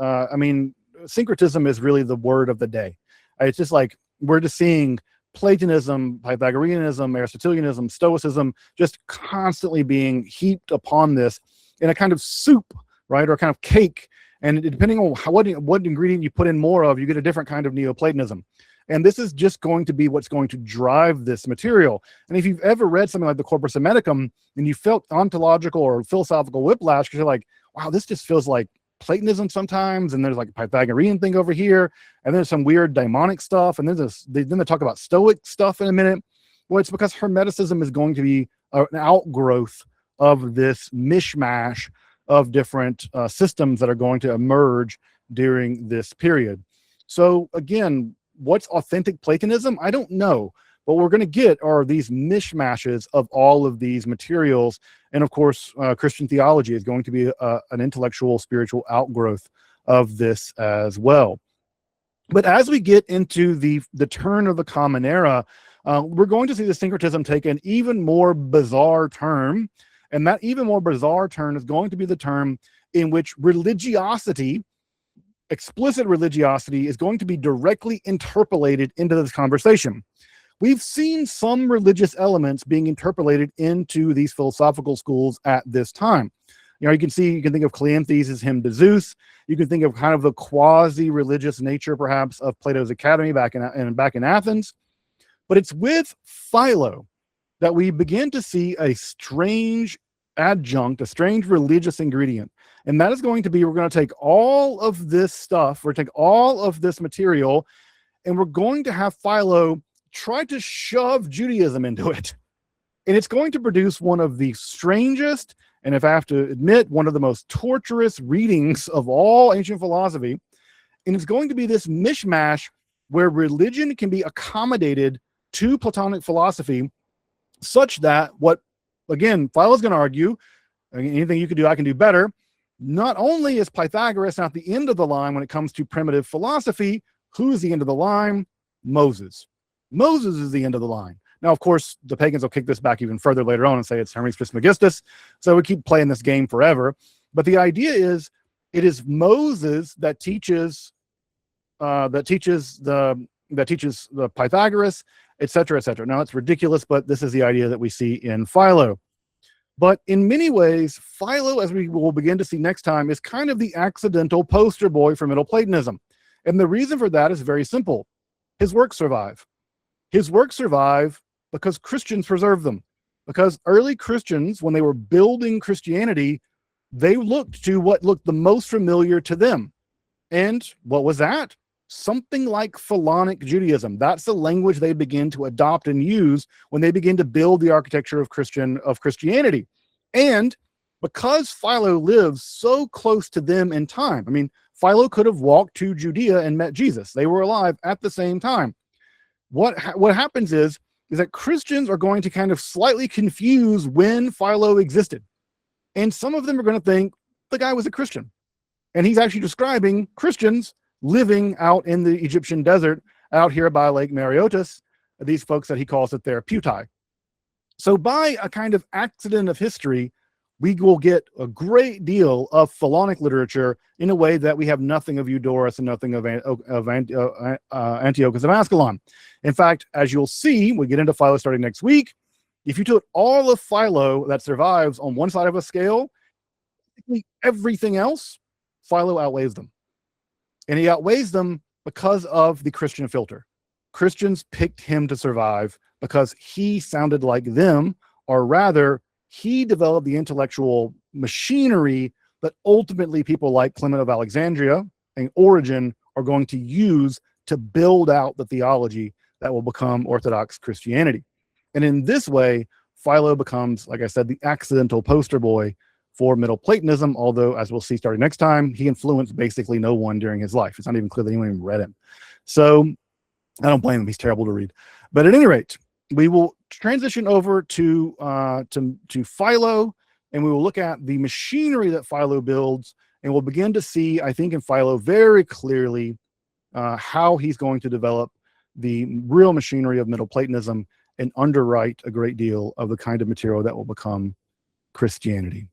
syncretism is really the word of the day. It's just like we're just seeing Platonism, Pythagoreanism, Aristotelianism, Stoicism just constantly being heaped upon this in a kind of soup, right, or a kind of cake. And depending on what ingredient you put in more of, you get a different kind of Neoplatonism. And this is just going to be what's going to drive this material. And if you've ever read something like the Corpus Hermeticum and you felt ontological or philosophical whiplash, because you're like, wow, this just feels like Platonism sometimes, and there's like a Pythagorean thing over here, and there's some weird daimonic stuff, and then they talk about Stoic stuff in a minute. Well, it's because Hermeticism is going to be an outgrowth of this mishmash of different systems that are going to emerge during this period. So again, what's authentic Platonism? I don't know. What we're going to get are these mishmashes of all of these materials. And of course, Christian theology is going to be an intellectual, spiritual outgrowth of this as well. But as we get into the turn of the Common Era, we're going to see the syncretism take an even more bizarre turn. And that even more bizarre turn is going to be the term in which religiosity, explicit religiosity, is going to be directly interpolated into this conversation. We've seen some religious elements being interpolated into these philosophical schools at this time. You can think of Cleanthes as hymn to Zeus. You can think of kind of the quasi-religious nature, perhaps, of Plato's Academy back in Athens. But it's with Philo that we begin to see a strange adjunct, a strange religious ingredient. And that is going to be, we're going to take all of this stuff, we're going to take all of this material, and we're going to have Philo try to shove Judaism into it. And it's going to produce one of the strangest, and if I have to admit, one of the most torturous readings of all ancient philosophy. And it's going to be this mishmash where religion can be accommodated to Platonic philosophy, such that again, Philo's going to argue, anything you can do, I can do better. Not only is Pythagoras not the end of the line when it comes to primitive philosophy, who's the end of the line? Moses. Moses is the end of the line. Now, of course, the pagans will kick this back even further later on and say it's Hermes Trismegistus. So we keep playing this game forever. But the idea is, it is Moses that teaches the Pythagoras, etc., etc. Now, it's ridiculous, but this is the idea that we see in Philo. But in many ways, Philo, as we will begin to see next time, is kind of the accidental poster boy for Middle Platonism. And the reason for that is very simple. His works survive. His works survive because Christians preserve them. Because early Christians, when they were building Christianity, they looked to what looked the most familiar to them. And what was that? Something like Philonic Judaism. That's the language they begin to adopt and use when they begin to build the architecture of Christianity. And because Philo lives so close to them in time, I mean, Philo could have walked to Judea and met Jesus. They were alive at the same time. What happens is that Christians are going to kind of slightly confuse when Philo existed. And some of them are going to think the guy was a Christian. And he's actually describing Christians living out in the Egyptian desert out here by Lake Mareotis, these folks that he calls it their putai. So by a kind of accident of history, we will get a great deal of Philonic literature in a way that we have nothing of Eudorus and nothing of Antiochus of Ascalon. In fact, as you'll see, we get into Philo starting next week. If you took all of Philo that survives on one side of a scale, everything else, Philo outweighs them. And he outweighs them because of the Christian filter. Christians picked him to survive because he sounded like them, or rather, he developed the intellectual machinery that ultimately people like Clement of Alexandria and Origen are going to use to build out the theology that will become Orthodox Christianity. And in this way, Philo becomes, like I said, the accidental poster boy for Middle Platonism, although, as we'll see starting next time, he influenced basically no one during his life. It's not even clear that anyone even read him. So I don't blame him. He's terrible to read. But at any rate, we will transition over to Philo, and we will look at the machinery that Philo builds, and we'll begin to see, I think, in Philo very clearly how he's going to develop the real machinery of Middle Platonism and underwrite a great deal of the kind of material that will become Christianity.